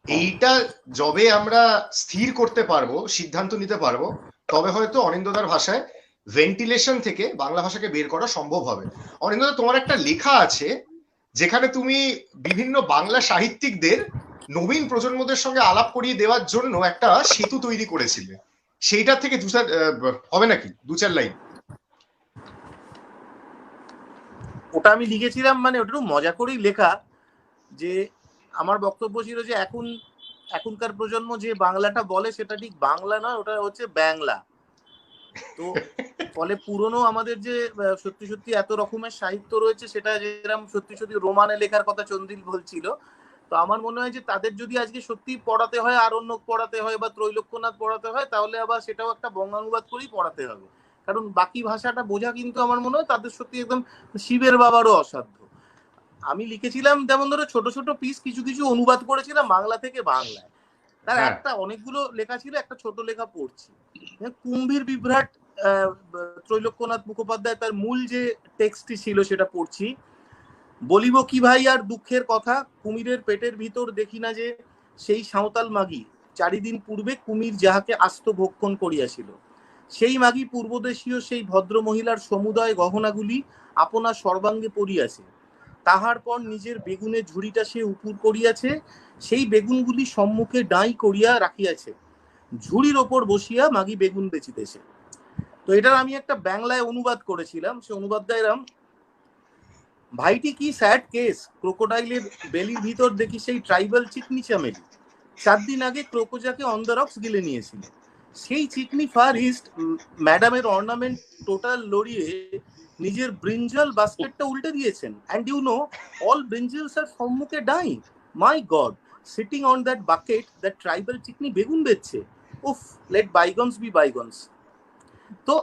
এইটা যবে আমরা স্থির করতে পারবো, সিদ্ধান্ত নিতে পারবো, তবে হয়তো অনিন্দ্যদার ভাষায় ভেন্টিলেশন থেকে বাংলা ভাষাকে বের করা সম্ভব হবে। অনিন্দ্যদা, তোমার একটা লেখা আছে যেখানে তুমি বিভিন্ন বাংলা সাহিত্যিকদের নবীন প্রজন্মদের সঙ্গে আলাপ করিয়ে দেওয়ার জন্য একটা সেতু তৈরি করেছিলে, সেইটা থেকে হবে নাকি 2-4 লাইন? ওটা আমি লিখেছিলাম, মানে ওটা মজা করেই লেখা, যে আমার বক্তব্য ছিল যে এখনকার প্রজন্ম যে বাংলাটা বলে সেটা ঠিক বাংলা নয়, ওটা হচ্ছে বাংলা। তো ফলে পুরনো আমাদের যে সত্যি সত্যি এত রকমের সাহিত্য রয়েছে, সেটা যেরকম সত্যি সত্যি রোমানে লেখার কথা চন্দ্রিল বলছিল, তো আমার মনে হয় যে তাদের যদি আজকে সত্যি পড়াতে হয়, আরণ্যক পড়াতে হয় বা ত্রৈলোক্যনাথ পড়াতে হয়, তাহলে আবার সেটাও একটা বঙ্গানুবাদ করেই পড়াতে হবে। কারণ বাকি ভাষাটা বোঝা কিন্তু আমার মনে হয় তাদের সত্যি একদম শিবের বাবারও অসাধ্য। আমি লিখেছিলাম যেমন ধরো ছোট ছোট পিস কিছু কিছু অনুবাদ করেছিলাম বাংলা থেকে বাংলায়। তার একটা অনেকগুলো লেখা ছিল, একটা ছোট লেখা পড়ছি, কুম্ভীর বিভ্রাট, ত্রৈলোক্যনাথ মুখোপাধ্যায় তার মূল যে টেক্সটটি ছিল সেটা পড়ছি। বলিব কি ভাই আর দুঃখের কথা, কুমিরের পেটের ভিতর দেখি না যে সেই সাঁওতাল মাগি, 4 দিন পূর্বে কুমির যাহাকে আস্ত ভক্ষণ করিয়াছিল, সেই মাগি পূর্বদেশীয় সেই ভদ্র মহিলার সমুদয় গহনাগুলি আপনার সর্বাঙ্গে পড়িয়াছে, তাহার পর নিজের বেগুনের ঝুড়িটা সে উপুর করিয়াছে, সেই বেগুনগুলি সম্মুখে ডাঁই করিয়া রাখিয়াছে, ঝুড়ির ওপর বসিয়া মাগি বেগুন বেচিতেছে। তো এটার আমি একটা বাংলায় অনুবাদ করেছিলাম। সে অনুবাদটা এরম: ভাইটি কি স্যাড কেস, ক্রোকোডাইলের বেলির ভিতর দেখি সেই ট্রাইবাল চিকনি চামেলি, 4 দিন আগে ক্রোকোজাকে অন দ্য রক্স গিলে নিয়েছিল, সেই চিকনি ফার ইস্ট ম্যাডামের অর্নামেন্ট টোটাল লড়িয়ে নিজের ব্রিঞ্জাল বাস্কেটটা উল্টে দিয়েছেন, and you know all brinjals আর সম্মুখে ডাই, my god, sitting on that bucket that tribal চিকনি বেগুন বেচছে, উফ, লেট বাইগনস বি বাইগনস। তো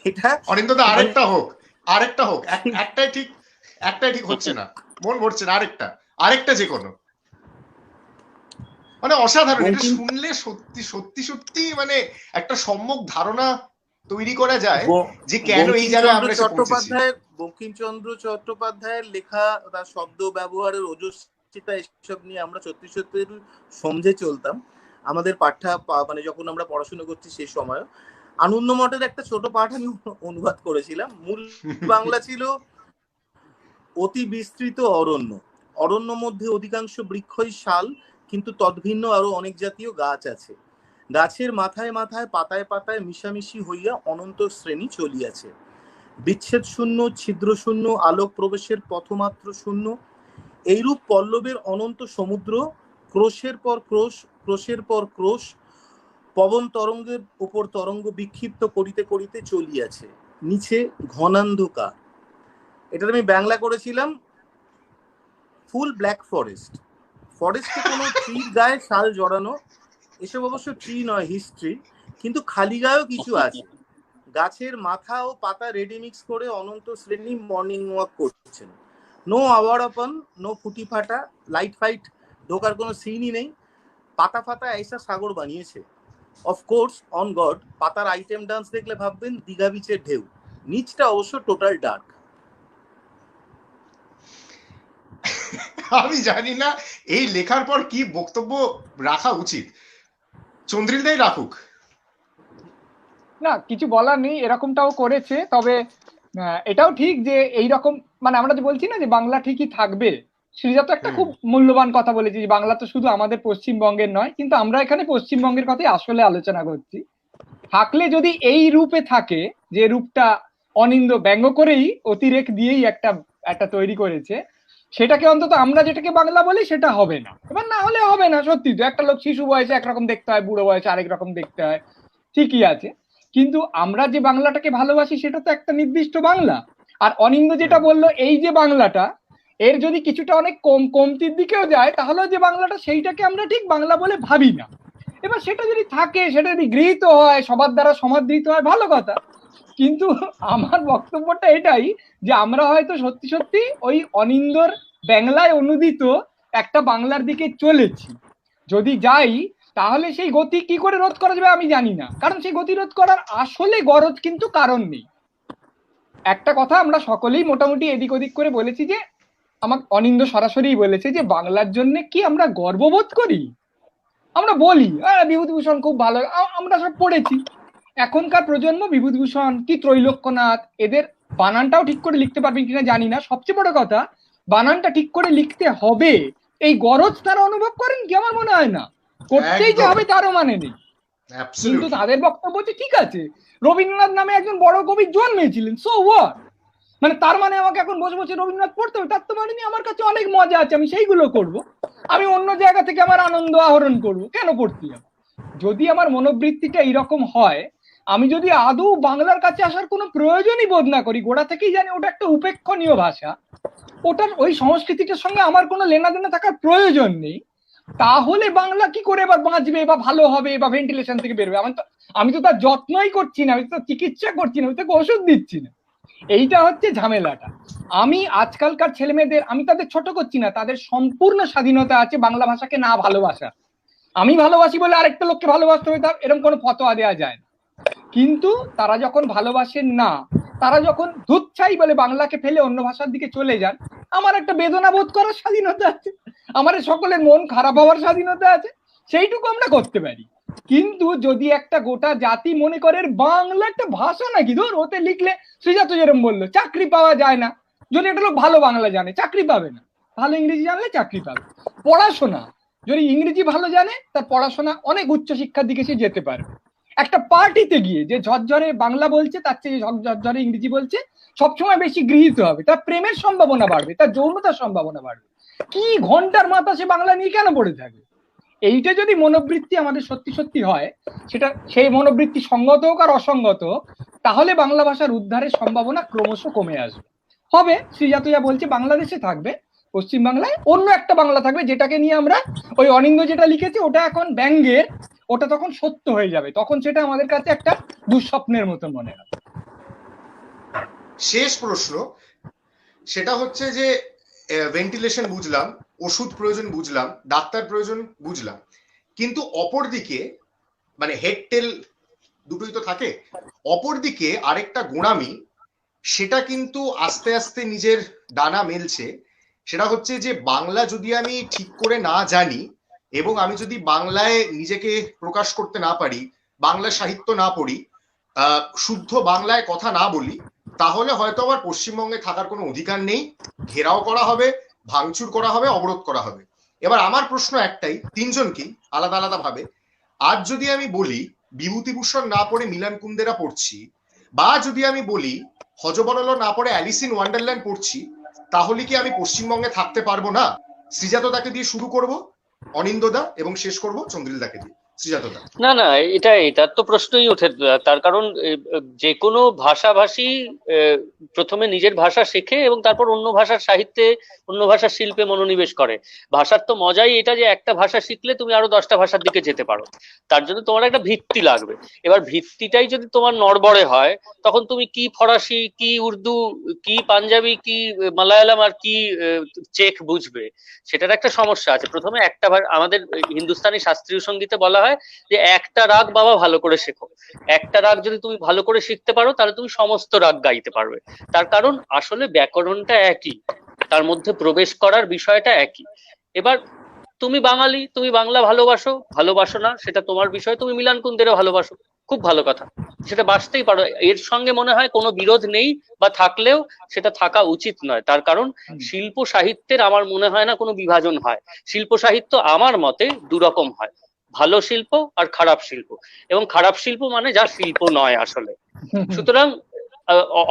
এটা অনিন্দ্যদা আরেকটা হোক একটাই ঠিক হচ্ছে না, মন ভরছে না, আরেকটা যে কোনো, মানে অসাধারণ। এটা শুনলে সত্যি সত্যি সত্যি মানে একটা সম্যক ধারণা তৈরি করা যায় যে কেন এই জায়গায় আমরা বঙ্কিমচন্দ্র চট্টোপাধ্যায়ের লেখা, তার শব্দ ব্যবহারের ওজস্বিতা, এসব নিয়ে আমরা সত্যি সত্যি সমঝে চলতাম আমাদের মানে যখন আমরা পড়াশোনা করছি সেই সময়। আনন্দ মঠের একটা ছোট পাঠ আমি অনুবাদ করেছিলাম। মূল বাংলা ছিল অতি বিস্তৃত অরণ্য, অরণ্য মধ্যে অধিকাংশ বৃক্ষই শাল, কিন্তু তদ্ভিন্ন আরো অনেক জাতীয় গাছ আছে, গাছের মাথায় মাথায় পাতায় পাতায় মিশামিশি হইয়া অনন্ত শ্রেণী চলিয়াছে, বিচ্ছেদ শূন্য, ছিদ্র শূন্য, আলোক প্রবেশের পথমাত্র শূন্য, এইরূপ পল্লবের অনন্ত সমুদ্র, ক্রোশের পর ক্রোশ, ক্রোশের পর ক্রোশ, পবন তরঙ্গের উপর তরঙ্গ বিক্ষিপ্ত করিতে করিতে চলিয়াছে, নিচে ঘনান্ধকার। এটা আমি বাংলা করেছিলাম ফুল ব্ল্যাক ফরেস্ট, ফরেস্টে কোনো ট্রির গায়ে শাল জড়ানো, এসব অবশ্য ট্রি নয়, হিস্ট্রি, কিন্তু খালি গায়েও কিছু আছে, গাছের মাথা ও পাতা রেডি মিক্স করে অনন্ত শ্রেণী মর্নিং ওয়াক করছেন, নো আওয়ার আপন, নো ফুটি ফাটা, লাইট ফাইট ঢোকার কোনো সিনই নেই, পাতা ফাতা ऐसा সাগর বানিয়েছে, অফকোর্স অন গড, পাতার আইটেম ডান্স দেখলে ভাববেন দীঘা বিচের ঢেউ, নিচটা অবশ্য টোটাল ডার্ক। আমি জানি না এই লেখার পর কি বক্তব্য রাখা উচিত, চন্দ্রিলদাই রাখুক। না, কিছু বলার নেই, এরকমটাও করেছে। তবে এটাও ঠিক যে এইরকম, মানে আমরা যে বলছি না যে বাংলা ঠিকই থাকবে, শ্রীজা তো একটা খুব মূল্যবান কথা বলেছি যে বাংলা তো শুধু আমাদের পশ্চিমবঙ্গের নয়, কিন্তু আমরা এখানে পশ্চিমবঙ্গের কথাই আসলে আলোচনা করছি। থাকলে যদি এই রূপে থাকে, যে রূপটা অনিন্দ ব্যঙ্গ করেই অতিরেক দিয়েই একটা তৈরি করেছে, সেটাকে অন্তত আমরা যেটাকে বাংলা বলি সেটা হবে না। এবার না হলে হবে না, সত্যি তো একটা লোক শিশু বয়সে একরকম দেখতে হয়, বুড়ো বয়সে আরেক রকম দেখতে হয়, ঠিকই আছে, কিন্তু আমরা যে বাংলাটাকে ভালোবাসি সেটা তো একটা নির্দিষ্ট বাংলা। আর অনিন্দ যেটা বললো, এই যে বাংলাটা, এর যদি কিছুটা অনেক কমতির দিকেও যায়, তাহলে যে বাংলাটা সেইটাকে আমরা ঠিক বাংলা বলে ভাবি না। এবার সেটা যদি থাকে, সেটা যদি গৃহীত হয়, সবার দ্বারা সমাদৃত হয়, ভালো কথা। কিন্তু আমার বক্তব্যটা এটাই যে আমরা হয়তো সত্যি সত্যি ওই অনিন্দর বাংলায় অনুদিত একটা বাংলার দিকে চলেছি। যদি যাই, তাহলে সেই গতি কি করে রোধ করা যাবে আমি জানি না, কারণ সেই গতি রোধ করার আসলে গরজ কিন্তু কারণ নেই। একটা কথা আমরা সকলেই মোটামুটি এদিক ওদিক করে বলেছি, যে আমার অনিন্দ সরাসরি বলেছে যে বাংলার জন্য কি আমরা গর্ববোধ করি। আমরা বলি বিভূতিভূষণ খুব ভালো, আমরা সব পড়েছি। এখনকার প্রজন্ম বিভূতিভূষণ কি ত্রৈলোক্যনাথ এদের বানানটাও ঠিক করে লিখতে পারবেন কিনা জানি না। সবচেয়ে বড় কথা, বানানটা ঠিক করে লিখতে হবে এই গরজ তারা অনুভব করেন কি? আমার মনে হয় না। করতেই যে হবে তারও মানে নেই। কিন্তু তাদের বক্তব্য হচ্ছে ঠিক আছে, রবীন্দ্রনাথ নামে একজন বড় কবি জন্মেছিলেন, সো হোয়াট, মানে তার মানে আমাকে এখন বসে বসে রবীন্দ্রনাথ পড়তে হবে? তার তো মানে নেই। আমার কাছে অনেক মজা আছে, আমি সেইগুলো করব, আমি অন্য জায়গা থেকে আমার আনন্দ আহরণ করব, কেন পড়তে হবে? যদি আমার মনোবৃত্তিটা এইরকম হয়, আমি যদি আদৌ বাংলার কাছে আসার কোনো প্রয়োজনই বোধ না করি, গোড়া থেকেই জানি ওটা একটা উপেক্ষণীয় ভাষা, ওটার ওই সংস্কৃতিটার সঙ্গে আমার কোনো লেনাদেনা থাকার প্রয়োজন নেই, তাহলে বাংলা কি করে এবার বাঁচবে বা ভালো হবে বা ভেন্টিলেশন থেকে বেরোবে? আমি তো তার যত্নই করছি না, আমি তো চিকিৎসা করছি না, আমি তাকে ওষুধ দিচ্ছি না। এইটা হচ্ছে ঝামেলাটা। আমি আজকালকার ছেলে মেয়েদের, আমি তাদের ছোট করছি না, তাদের সম্পূর্ণ স্বাধীনতা আছে বাংলা ভাষাকে না ভালোবাসা। আমি ভালোবাসি বলে আরেকটা লোককে ভালোবাসতে হবে, তার এরকম কোনো ফতোয়া দেওয়া যায় না। কিন্তু তারা যখন ভালোবাসেন না, তারা যখন ধুচ্ছাই বলে বাংলাকে ফেলে অন্য ভাষার দিকে চলে যান, আমার একটা বেদনা বোধ করার স্বাধীনতা আছে, আমার সকলের মন খারাপ হওয়ার স্বাধীনতা আছে, সেইটুকু আমরা করতে পারি। কিন্তু যদি একটা গোটা জাতি মনে করে বাংলা একটা ভাষা নাকি, ধর ওতে লিখলে শ্রীজাত যেরকম বললো চাকরি পাওয়া যায় না, যদি একটা লোক ভালো বাংলা জানে চাকরি পাবে না, ভালো ইংরেজি জানলে চাকরি পাবে। পড়াশোনা, যদি ইংরেজি ভালো জানে তার পড়াশোনা অনেক উচ্চ শিক্ষার দিকে সে যেতে পারবে। একটা পার্টিতে গিয়ে যে ঝরঝরে বাংলা বলছে তার চেয়ে ঝরঝরে ইংরেজি বলছে সবসময় বেশি গৃহীত হবে, তার প্রেমের সম্ভাবনা বাড়বে, তার যৌনতার সম্ভাবনা বাড়বে। কি ঘন্টার মাথা সে বাংলা নিয়ে কেন পড়ে থাকবে? এইটা যদি মনোবৃত্তি আমাদের সত্যি সত্যি হয়, সেটা সেই মনোবৃত্তি সঙ্গত হোক আর অসঙ্গত, তাহলে বাংলা ভাষার উদ্ধারের সম্ভাবনা ক্রমশ কমে আসবে। হবে শ্রীজাতইয়া বলছে বাংলাদেশে থাকবে, পশ্চিম বাংলায় অন্য একটা বাংলা থাকবে, যেটাকে নিয়ে আমরা ওই অনিন্দ যেটা লিখেছি ওটা এখন ব্যঙ্গের, ওটা তখন সত্য হয়ে যাবে, তখন সেটা আমাদের কাছে একটা দুঃস্বপ্নের মতো মনে হবে। শেষ প্রশ্ন, সেটা হচ্ছে যে ভেন্টিলেশন বুঝলাম, ওষুধ প্রয়োজন বুঝলাম, ডাক্তার প্রয়োজন বুঝলাম, কিন্তু অপরদিকে মানে হেড টেল দুটোই তো থাকে, অপরদিকে আরেকটা গোঁড়ামি, সেটা কিন্তু আস্তে আস্তে নিজের ডানা মেলছে। সেটা হচ্ছে যে বাংলা যদি আমি ঠিক করে না জানি এবং আমি যদি বাংলায় নিজেকে প্রকাশ করতে না পারি, বাংলা সাহিত্য না পড়ি, শুদ্ধ বাংলায় কথা না বলি, তাহলে হয়তো আমার পশ্চিমবঙ্গে থাকার কোনো অধিকার নেই, ঘেরাও করা হবে, ভাঙচুর করা হবে, অবরোধ করা হবে। এবার আমার প্রশ্ন একটাই, তিনজনকেই আলাদা আলাদা ভাবে, আজ যদি আমি বলি বিভূতিভূষণ না পড়ে মিলন কুন্দেরা পড়ছি, বা যদি আমি বলি হযবরল না পড়ে অ্যালিস ইন ওয়ান্ডারল্যান্ড পড়ছি, তাহলে কি আমি পশ্চিমবঙ্গে থাকতে পারবো না? শ্রীজাতদাকে দিয়ে শুরু করব, অনিন্দদা, এবং শেষ করব চন্দ্রিলদাকে দিয়ে। শ্রীজাতদা। না না, এটার তো প্রশ্নই ওঠে, তার কারণ যে কোনো ভাষাভাষী প্রথমে নিজের ভাষা শেখে এবং তারপর অন্য ভাষার সাহিত্যে, অন্য ভাষার শিল্পে মনোনিবেশ করে। ভাষার তো মজাই এটা যে একটা ভাষা শিখলে তুমি আরো 10টা ভাষার দিকে যেতে পারো, তার জন্য তোমার একটা ভিত্তি লাগবে। এবার ভিত্তিটাই যদি তোমার নড়বড়ে হয়, তখন তুমি কি ফরাসি, কি উর্দু, কি পাঞ্জাবি, কি মালায়ালাম আর কি চেক বুঝবে, সেটার একটা সমস্যা আছে। প্রথমে একটা আমাদের হিন্দুস্তানি শাস্ত্রীয় সঙ্গীতে বলা হয় যে একটা রাগ বাবা ভালো করে শেখো। একটা রাগ যদি তুমি ভালো করে শিখতে পারো, তাহলে তুমি সমস্ত রাগ গাইতে পারবে। তার কারণ আসলে ব্যাকরণটা একই, তার মধ্যে প্রবেশ করার বিষয়টা একই। এবার তুমি বাঙালি, তুমি বাংলা ভালোবাসো না সেটা তোমার বিষয়, তুমি মিলন কুন্দেরও ভালোবাসো, খুব ভালো কথা, সেটা বাসতেই পারো, এর সঙ্গে মনে হয় কোনো বিরোধ নেই, বা থাকলেও সেটা থাকা উচিত নয়। তার কারণ শিল্প সাহিত্যের আমার মনে হয় না কোনো বিভাজন হয়। শিল্প সাহিত্য আমার মতে দুরকম হয়, ভালো শিল্প আর খারাপ শিল্প, এবং খারাপ শিল্প মানে যা শিল্প নয় আসলে। সুতরাং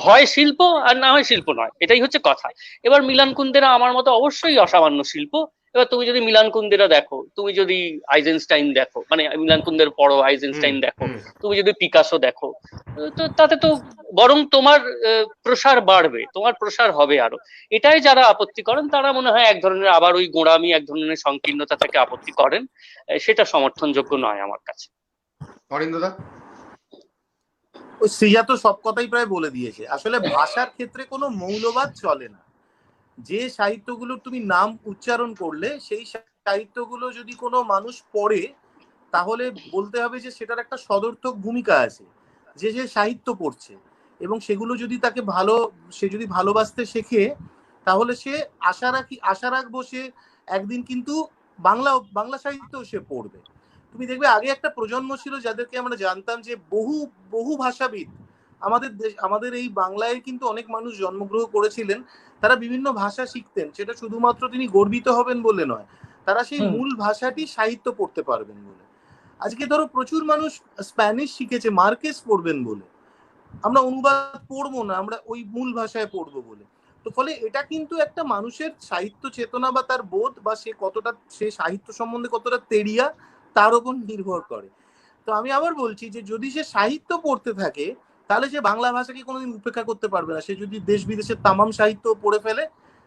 হয় শিল্প আর না হয় শিল্প নয়, এটাই হচ্ছে কথা। এবার মিলন কুন্দেরা আমার মতো অবশ্যই অসামান্য শিল্প, এবার তুমি যদি মিলান কুন্দেরা দেখো, তুমি যদি আইজেনস্টাইন দেখো, মানে মিলান কুন্দের পড়ো, আইজেনস্টাইন দেখো, তুমি যদি পিকাসো দেখো, তো তাতে তো বরং তোমার প্রসার বাড়বে, তোমার প্রসার হবে আরো। এটাই যারা আপত্তি করেন তারা মনে হয় এক ধরনের আবার ওই গোঁড়ামি, এক ধরনের সংকীর্ণতা থেকে আপত্তি করেন, সেটা সমর্থনযোগ্য নয় আমার কাছে। অরিন্দদা? ওই শ্রীজা তো সব কথাই প্রায় বলে দিয়েছে। আসলে ভাষার ক্ষেত্রে কোনো মৌলবাদ চলে না। যে সাহিত্যগুলোর তুমি নাম উচ্চারণ করলে সেই সাহিত্যগুলো যদি কোনো মানুষ পড়ে, তাহলে বলতে হবে যে সেটার একটা সদর্থক ভূমিকা আছে, যে যে সাহিত্য পড়ছে, এবং সেগুলো যদি তাকে সে যদি ভালোবাসতে শেখে, তাহলে সে আশা রাখবো সে একদিন কিন্তু বাংলা সাহিত্য সে পড়বে। তুমি দেখবে আগে একটা প্রজন্ম ছিল যাদেরকে আমরা জানতাম যে বহু ভাষাবিদ আমাদের এই বাংলায় কিন্তু অনেক মানুষ জন্মগ্রহণ করেছিলেন, তারা বিভিন্ন ভাষা শিখতেন, সেটা শুধুমাত্র তিনি গর্বিত হবেন বলে নয়, তারা সেই মূল ভাষাটি সাহিত্য পড়তে পারবেন বলে। আজকে ধরো প্রচুর মানুষ স্প্যানিশ শিখেছে মার্কেস পড়বেন বলে, আমরা অনুবাদ পড়বো না, আমরা ওই মূল ভাষায় পড়বো বলে। তো ফলে এটা কিন্তু একটা মানুষের সাহিত্য চেতনা বা তার বোধ বা সে সাহিত্য সম্বন্ধে কতটা তেড়িয়া তার উপর নির্ভর করে। তো আমি আবার বলছি যে যদি সে সাহিত্য পড়তে থাকে তাহলে সে বাংলা ভাষাকে কোনোদিন উপেক্ষা করতে পারবে না। সে যদি দেশ বিদেশের তামাম সাহিত্য পড়ে ফেলে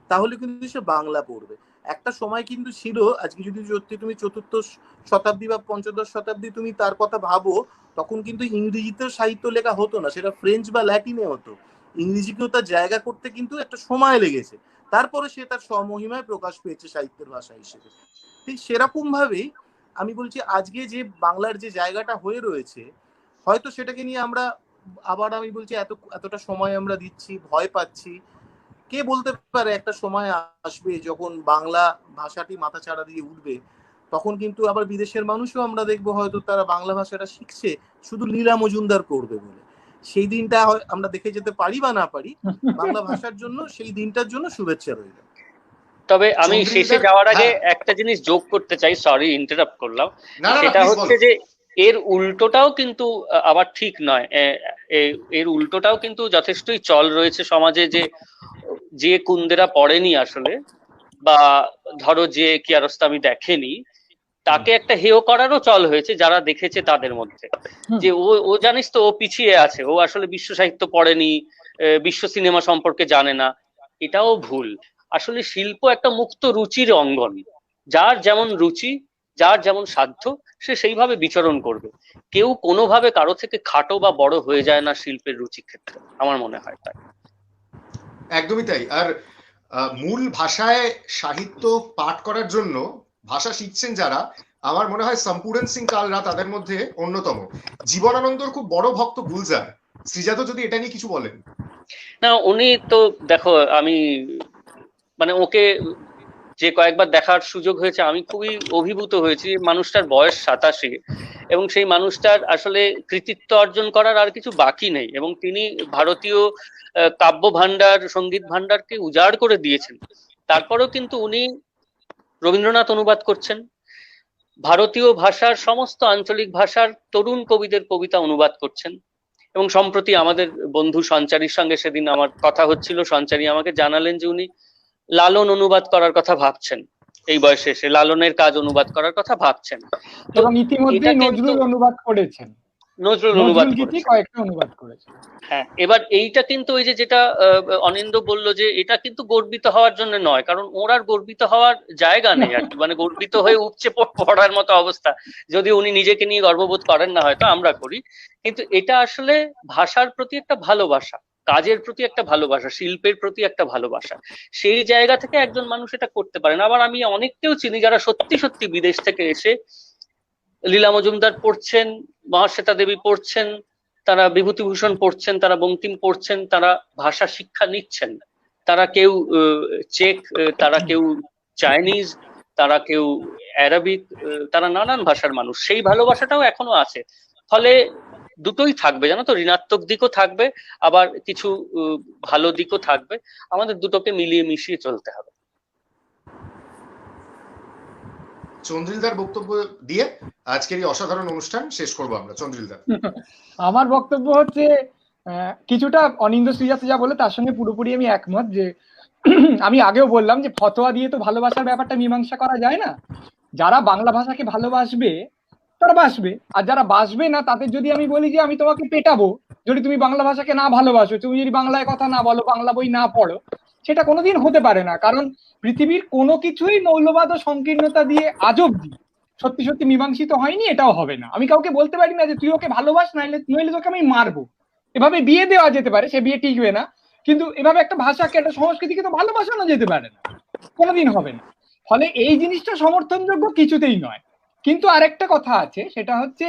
তাহলে কিন্তু সে বাংলা পড়বে। একটা সময় কিন্তু ছিল, আজকে যদি তুমি 4th শতাব্দী বা 5th শতাব্দী তুমি তার কথা ভাবো, তখন কিন্তু ইংরেজিতেও সাহিত্য লেখা হতো না, সেটা ফ্রেঞ্চ বা ল্যাটিনে হতো। ইংরেজিকেও তার জায়গা করতে কিন্তু একটা সময় লেগেছে, তারপরে সে তার স্বমহিমায় প্রকাশ পেয়েছে সাহিত্যের ভাষা হিসেবে। ঠিক সেরকম ভাবেই আমি বলছি আজকে যে বাংলার যে জায়গাটা হয়ে রয়েছে, হয়তো সেটাকে নিয়ে আমরা আবার আমি বলছি এতটা সময় আমরা দিচ্ছি, ভয় পাচ্ছি। কে বলতে পারে একটা সময় আসবে যখন বাংলা ভাষাটি মাথাচাড়া দিয়ে উঠবে, তখন কিন্তু আবার বিদেশের মানুষও আমরা দেখবো হয়তো তারা বাংলা ভাষাটা শিখছে শুধু লীলা মজুমদার করবে বলে। সেই দিনটা আমরা দেখে যেতে পারি বা না পারি, বাংলা ভাষার জন্য সেই দিনটার জন্য শুভেচ্ছা রইল। তবে আমি শেষে যাওয়ার আগে একটা জিনিস যোগ করতে চাই, সরি ইন্টারাপ্ট করলাম, সেটা হচ্ছে যে এর উল্টোটাও কিন্তু আবার ঠিক নয়। এর উল্টোটাও কিন্তু যথেষ্টই চল রয়েছে সমাজে, যে কুন্দেরা পড়েনি আসলে, বা ধরো যে কিয়ারোস্তামি দেখেনি, তাকে একটা হেয় করারও চল হয়েছে যারা দেখেছে তাদের মধ্যে, যে ও জানিস তো ও পিছিয়ে আছে, ও আসলে বিশ্ব সাহিত্য পড়েনি, বিশ্ব সিনেমা সম্পর্কে জানে না। এটাও ভুল। আসলে শিল্প একটা মুক্ত রুচির অঙ্গন, যার যেমন রুচি, যার যেমন সাধ্য, সে সেইভাবে বিচরণ করবে। কেউ কোনোভাবে কারো থেকে খাটো বা বড় হয়ে যায় না শিল্পের রুচির ক্ষেত্রে, আমার মনে হয় তাই। একদমই তাই। আর মূল ভাষায় সাহিত্য পাঠ করার জন্য ভাষা শিখছেন যারা, আমার মনে হয় সম্পূর্ণ সিং কালরা তাদের মধ্যে অন্যতম। জীবনানন্দর খুব বড় ভক্ত গুলজার। শ্রীজাত যদি এটা নিয়ে কিছু বলেন। না, উনি তো দেখো, আমি মানে ওকে যে কয়েকবার দেখার সুযোগ হয়েছে, আমি খুবই অভিভূত হয়েছি। মানুষটার বয়স 87 এবং সেই মানুষটার আসলে কৃতিত্ব অর্জন করার আর কিছু বাকি নেই, এবং তিনি ভারতীয় কাব্য ভান্ডার, সঙ্গীত ভান্ডারকে উজাড় করে দিয়েছেন। তারপরেও কিন্তু উনি রবীন্দ্রনাথ অনুবাদ করছেন, ভারতীয় ভাষার সমস্ত আঞ্চলিক ভাষার তরুণ কবিদের কবিতা অনুবাদ করছেন। এবং সম্প্রতি আমাদের বন্ধু সঞ্চারীর সঙ্গে সেদিন আমার কথা হচ্ছিল, সঞ্চারী আমাকে জানালেন যে উনি লালন অনুবাদ করার কথা ভাবছেন, এই বয়সে এসে লালনের কাজ অনুবাদ করার কথা ভাবছেন। এবং ইতিমধ্যে নজরুল অনুবাদ করেছেন, নজরুল অনুবাদ কয়েকটা অনুবাদ করেছেন। হ্যাঁ, এবার এইটা কিন্তু ওই যেটা অনিন্দ বললো, যে এটা কিন্তু গর্বিত হওয়ার জন্য নয়, কারণ ওর আর গর্বিত হওয়ার জায়গা নেই আর কি, মানে গর্বিত হয়ে উপচে পড়ার মতো অবস্থা। যদি উনি নিজেকে নিয়ে গর্ববোধ করেন না, হয়তো আমরা করি, কিন্তু এটা আসলে ভাষার প্রতি একটা ভালোবাসা, কাজের প্রতি একটা ভালোবাসা, শিল্পের প্রতি একটা ভালোবাসা। সেই জায়গা থেকে একজন মানুষ এটা করতে পারেন। আবার আমি অনেককেও চিনি যারা সত্যি সত্যি বিদেশ থেকে এসে লীলা মজুমদার পড়ছেন, মহাশ্বেতা দেবী পড়ছেন, তারা বিভূতিভূষণ পড়ছেন, তারা বঙ্কিম পড়ছেন, তারা ভাষা শিক্ষা নিচ্ছেন। তারা কেউ চেক, তারা কেউ চাইনিজ, তারা কেউ অ্যারাবিক, তারা নানান ভাষার মানুষ। সেই ভালোবাসাটাও এখনো আছে। ফলে দুটোই থাকবে, জানো তো, ঋণাত্মক দিকও থাকবে, আবার কিছু ভালো দিকও থাকবে। আমাদের দুটোকে মিলিয়ে মিশিয়ে চলতে হবে। চন্দ্রিলদার বক্তব্য দিয়ে আজকের এই অসাধারণ অনুষ্ঠান শেষ করবো আমরা। চন্দ্রিলদার। আমার বক্তব্য হচ্ছে কিছুটা অনিন্দ শ্রীজাত যা বলে তার সঙ্গে পুরোপুরি আমি একমত, যে আমি আগেও বললাম যে ফতোয়া দিয়ে তো ভালোবাসার ব্যাপারটা মীমাংসা করা যায় না। যারা বাংলা ভাষাকে ভালোবাসবে তারা বাসবে, আর যারা বাসবে না তাদের যদি আমি বলি যে আমি তোমাকে পেটাবো যদি তুমি বাংলা ভাষাকে না ভালোবাসো, তুমি যদি বাংলায় কথা না বলো, বাংলা বই না পড়ো, সেটা কোনোদিন হতে পারে না। কারণ পৃথিবীর কোনো কিছুই মৌলবাদ ও সংকীর্ণতা দিয়ে আজ অব্দি সত্যি সত্যি মীমাংসিত হয়নি, এটাও হবে না। আমি কাউকে বলতে পারি না যে তুই ওকে ভালোবাস, নইলে তোকে আমি মারবো। এভাবে বিয়ে দেওয়া যেতে পারে, সে বিয়ে টিকবে না, কিন্তু এভাবে একটা ভাষাকে, একটা সংস্কৃতিকে তো ভালোবাসানো যেতে পারে না, কোনোদিন হবে না। ফলে এই জিনিসটা সমর্থনযোগ্য কিছুতেই নয়। কিন্তু আরেকটা কথা আছে, সেটা হচ্ছে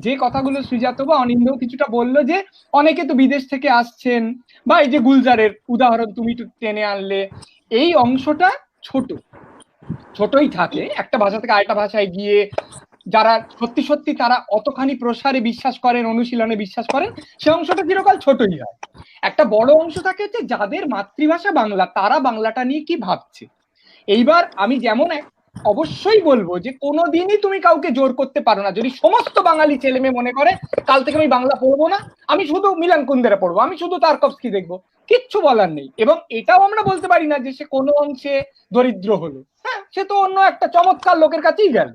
যে কথাগুলো সুজাত বা অনিন্দ কিছুটা বললো যে অনেকে তো বিদেশ থেকে আসছেন, বা এই যে গুলজারের উদাহরণ তুমি একটু টেনে আনলে, এই অংশটা ছোটই থাকে। একটা ভাষা থেকে আরেকটা ভাষায় গিয়ে যারা সত্যি সত্যি তারা অতখানি প্রসারে বিশ্বাস করেন, অনুশীলনে বিশ্বাস করেন, সে অংশটা চিরকাল ছোটই হয়। একটা বড় অংশ থাকে হচ্ছে যাদের মাতৃভাষা বাংলা, তারা বাংলাটা নিয়ে কি ভাবছে। এইবার আমি যেমন অবশ্যই বলবো যে কোনোদিনই তুমি কাউকে জোর করতে পারো না। যদি সমস্ত বাঙালি ছেলে মেয়ে মনে করে কাল থেকে আমি বাংলা পড়বো না, আমি শুধু মিলান কুন্দেরা পড়বো, আমি শুধু তারকভস্কি দেখবো, কিচ্ছু বলার নেই। এবং এটাও আমরা বলতে পারি না যে সে কোনো অংশে দরিদ্র হলো, হ্যাঁ সে তো অন্য একটা চমৎকার লোকের কাছেই গেল।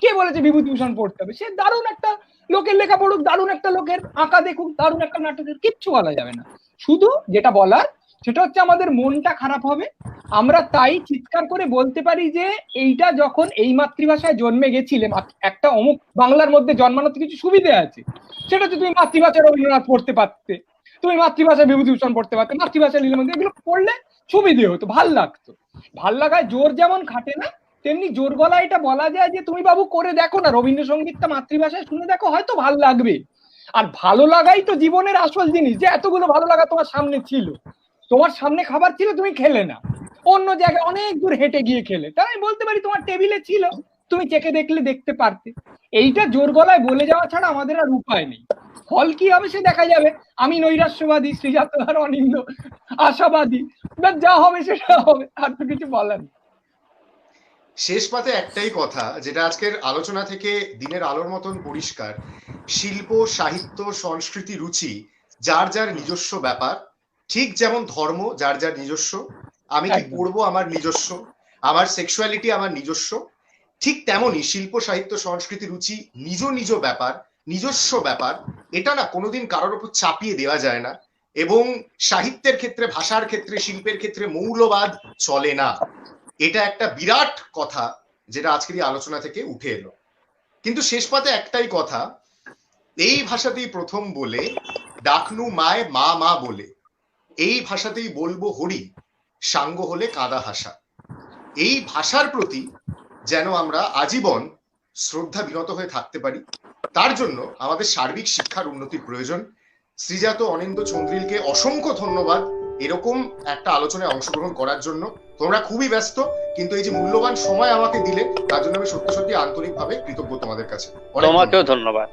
কে বলেছে বিভূতিভূষণ পড়তে হবে? সে দারুণ একটা লোকের লেখা পড়ুক, দারুণ একটা লোকের আঁকা দেখুক, দারুণ একটা নাটকের, কিচ্ছু বলা যাবে না। শুধু যেটা বলার সেটা হচ্ছে আমাদের মনটা খারাপ হবে। আমরা তাই চিৎকার করে বলতে পারি যে এইটা যখন এই মাতৃভাষায় জন্মে গেছিলে, একটা অমুক বাংলার মধ্যে জন্মানোতে কিছু সুবিধে আছে, সেটা হচ্ছে তুমি মাতৃভাষায় রবীন্দ্রনাথ পড়তে পারতে, তুমি মাতৃভাষায় বিভূতিভূষণ পড়তে পারতে, মাতৃভাষায় লীলাবতী, এগুলো পড়লে সুবিধে হতো, ভাল লাগতো। ভাল লাগায় জোর যেমন খাটে না, তেমনি জোর গলায় এটা বলা যায় যে তুমি বাবু করে দেখো না, রবীন্দ্রসঙ্গীতটা মাতৃভাষায় শুনে দেখো, হয়তো ভাল লাগবে। আর ভালো লাগাই তো জীবনের আসল জিনিস। যে এতগুলো ভালো লাগা তোমার সামনে ছিল, তোমার সামনে খাবার ছিল, তুমি খেলে না, অন্য জায়গায় অনেক দূর হেঁটে গিয়ে খেলে, তাই আমি বলতে পারি তোমার টেবিলে ছিল, তুমি চেকে দেখলে দেখতে পারতে। এইটা জোর গলায় বলে যাওয়া ছাড়া আমাদের আর উপায় নেই। ফল কি হবে সে দেখা যাবে। আমি নৈরাশ্যবাদী, শ্রীজাত আর অনিন্দ আশাবাদী, যা হবে সেটা হবে, আর তো কিছু বলার নেই। শেষ পাতে একটাই কথা, যেটা আজকের আলোচনা থেকে দিনের আলোর মতন পরিষ্কার, শিল্প, সাহিত্য, সংস্কৃতি, রুচি যার যার নিজস্ব ব্যাপার। ঠিক যেমন ধর্ম যার যার নিজস্ব, আমি কি পড়বো আমার নিজস্ব, আমার সেক্সুয়ালিটি আমার নিজস্ব, ঠিক তেমনই শিল্প, সাহিত্য, সংস্কৃতি, রুচি নিজ নিজ ব্যাপার, নিজস্ব ব্যাপার। এটা না কোনোদিন কারোর উপর চাপিয়ে দেওয়া যায় না। এবং সাহিত্যের ক্ষেত্রে, ভাষার ক্ষেত্রে, শিল্পের ক্ষেত্রে মৌলবাদ চলে না। এটা একটা বিরাট কথা যেটা আজকের এই আলোচনা থেকে উঠে এলো। কিন্তু শেষ পাতে একটাই কথা, এই ভাষাতেই প্রথম বলে ডাকনু মায় মা মা বলে, এই ভাষাতেই বলবো হরি, সাঙ্গ হলে কাদা হাসা। এই ভাষার প্রতি যেন আমরা আজীবন শ্রদ্ধা বিনত হয়ে থাকতে পারি, তার জন্য আমাদের সার্বিক শিক্ষার উন্নতির প্রয়োজন। শ্রীজাত, অনিন্দ, চন্দ্রিলকে অসংখ্য ধন্যবাদ এরকম একটা আলোচনায় অংশগ্রহণ করার জন্য। তোমরা খুবই ব্যস্ত, কিন্তু এই যে মূল্যবান সময় আমাকে দিলে তার জন্য আমি সত্যি সত্যি আন্তরিকভাবে কৃতজ্ঞ তোমাদের কাছে। তোমাকেও ধন্যবাদ।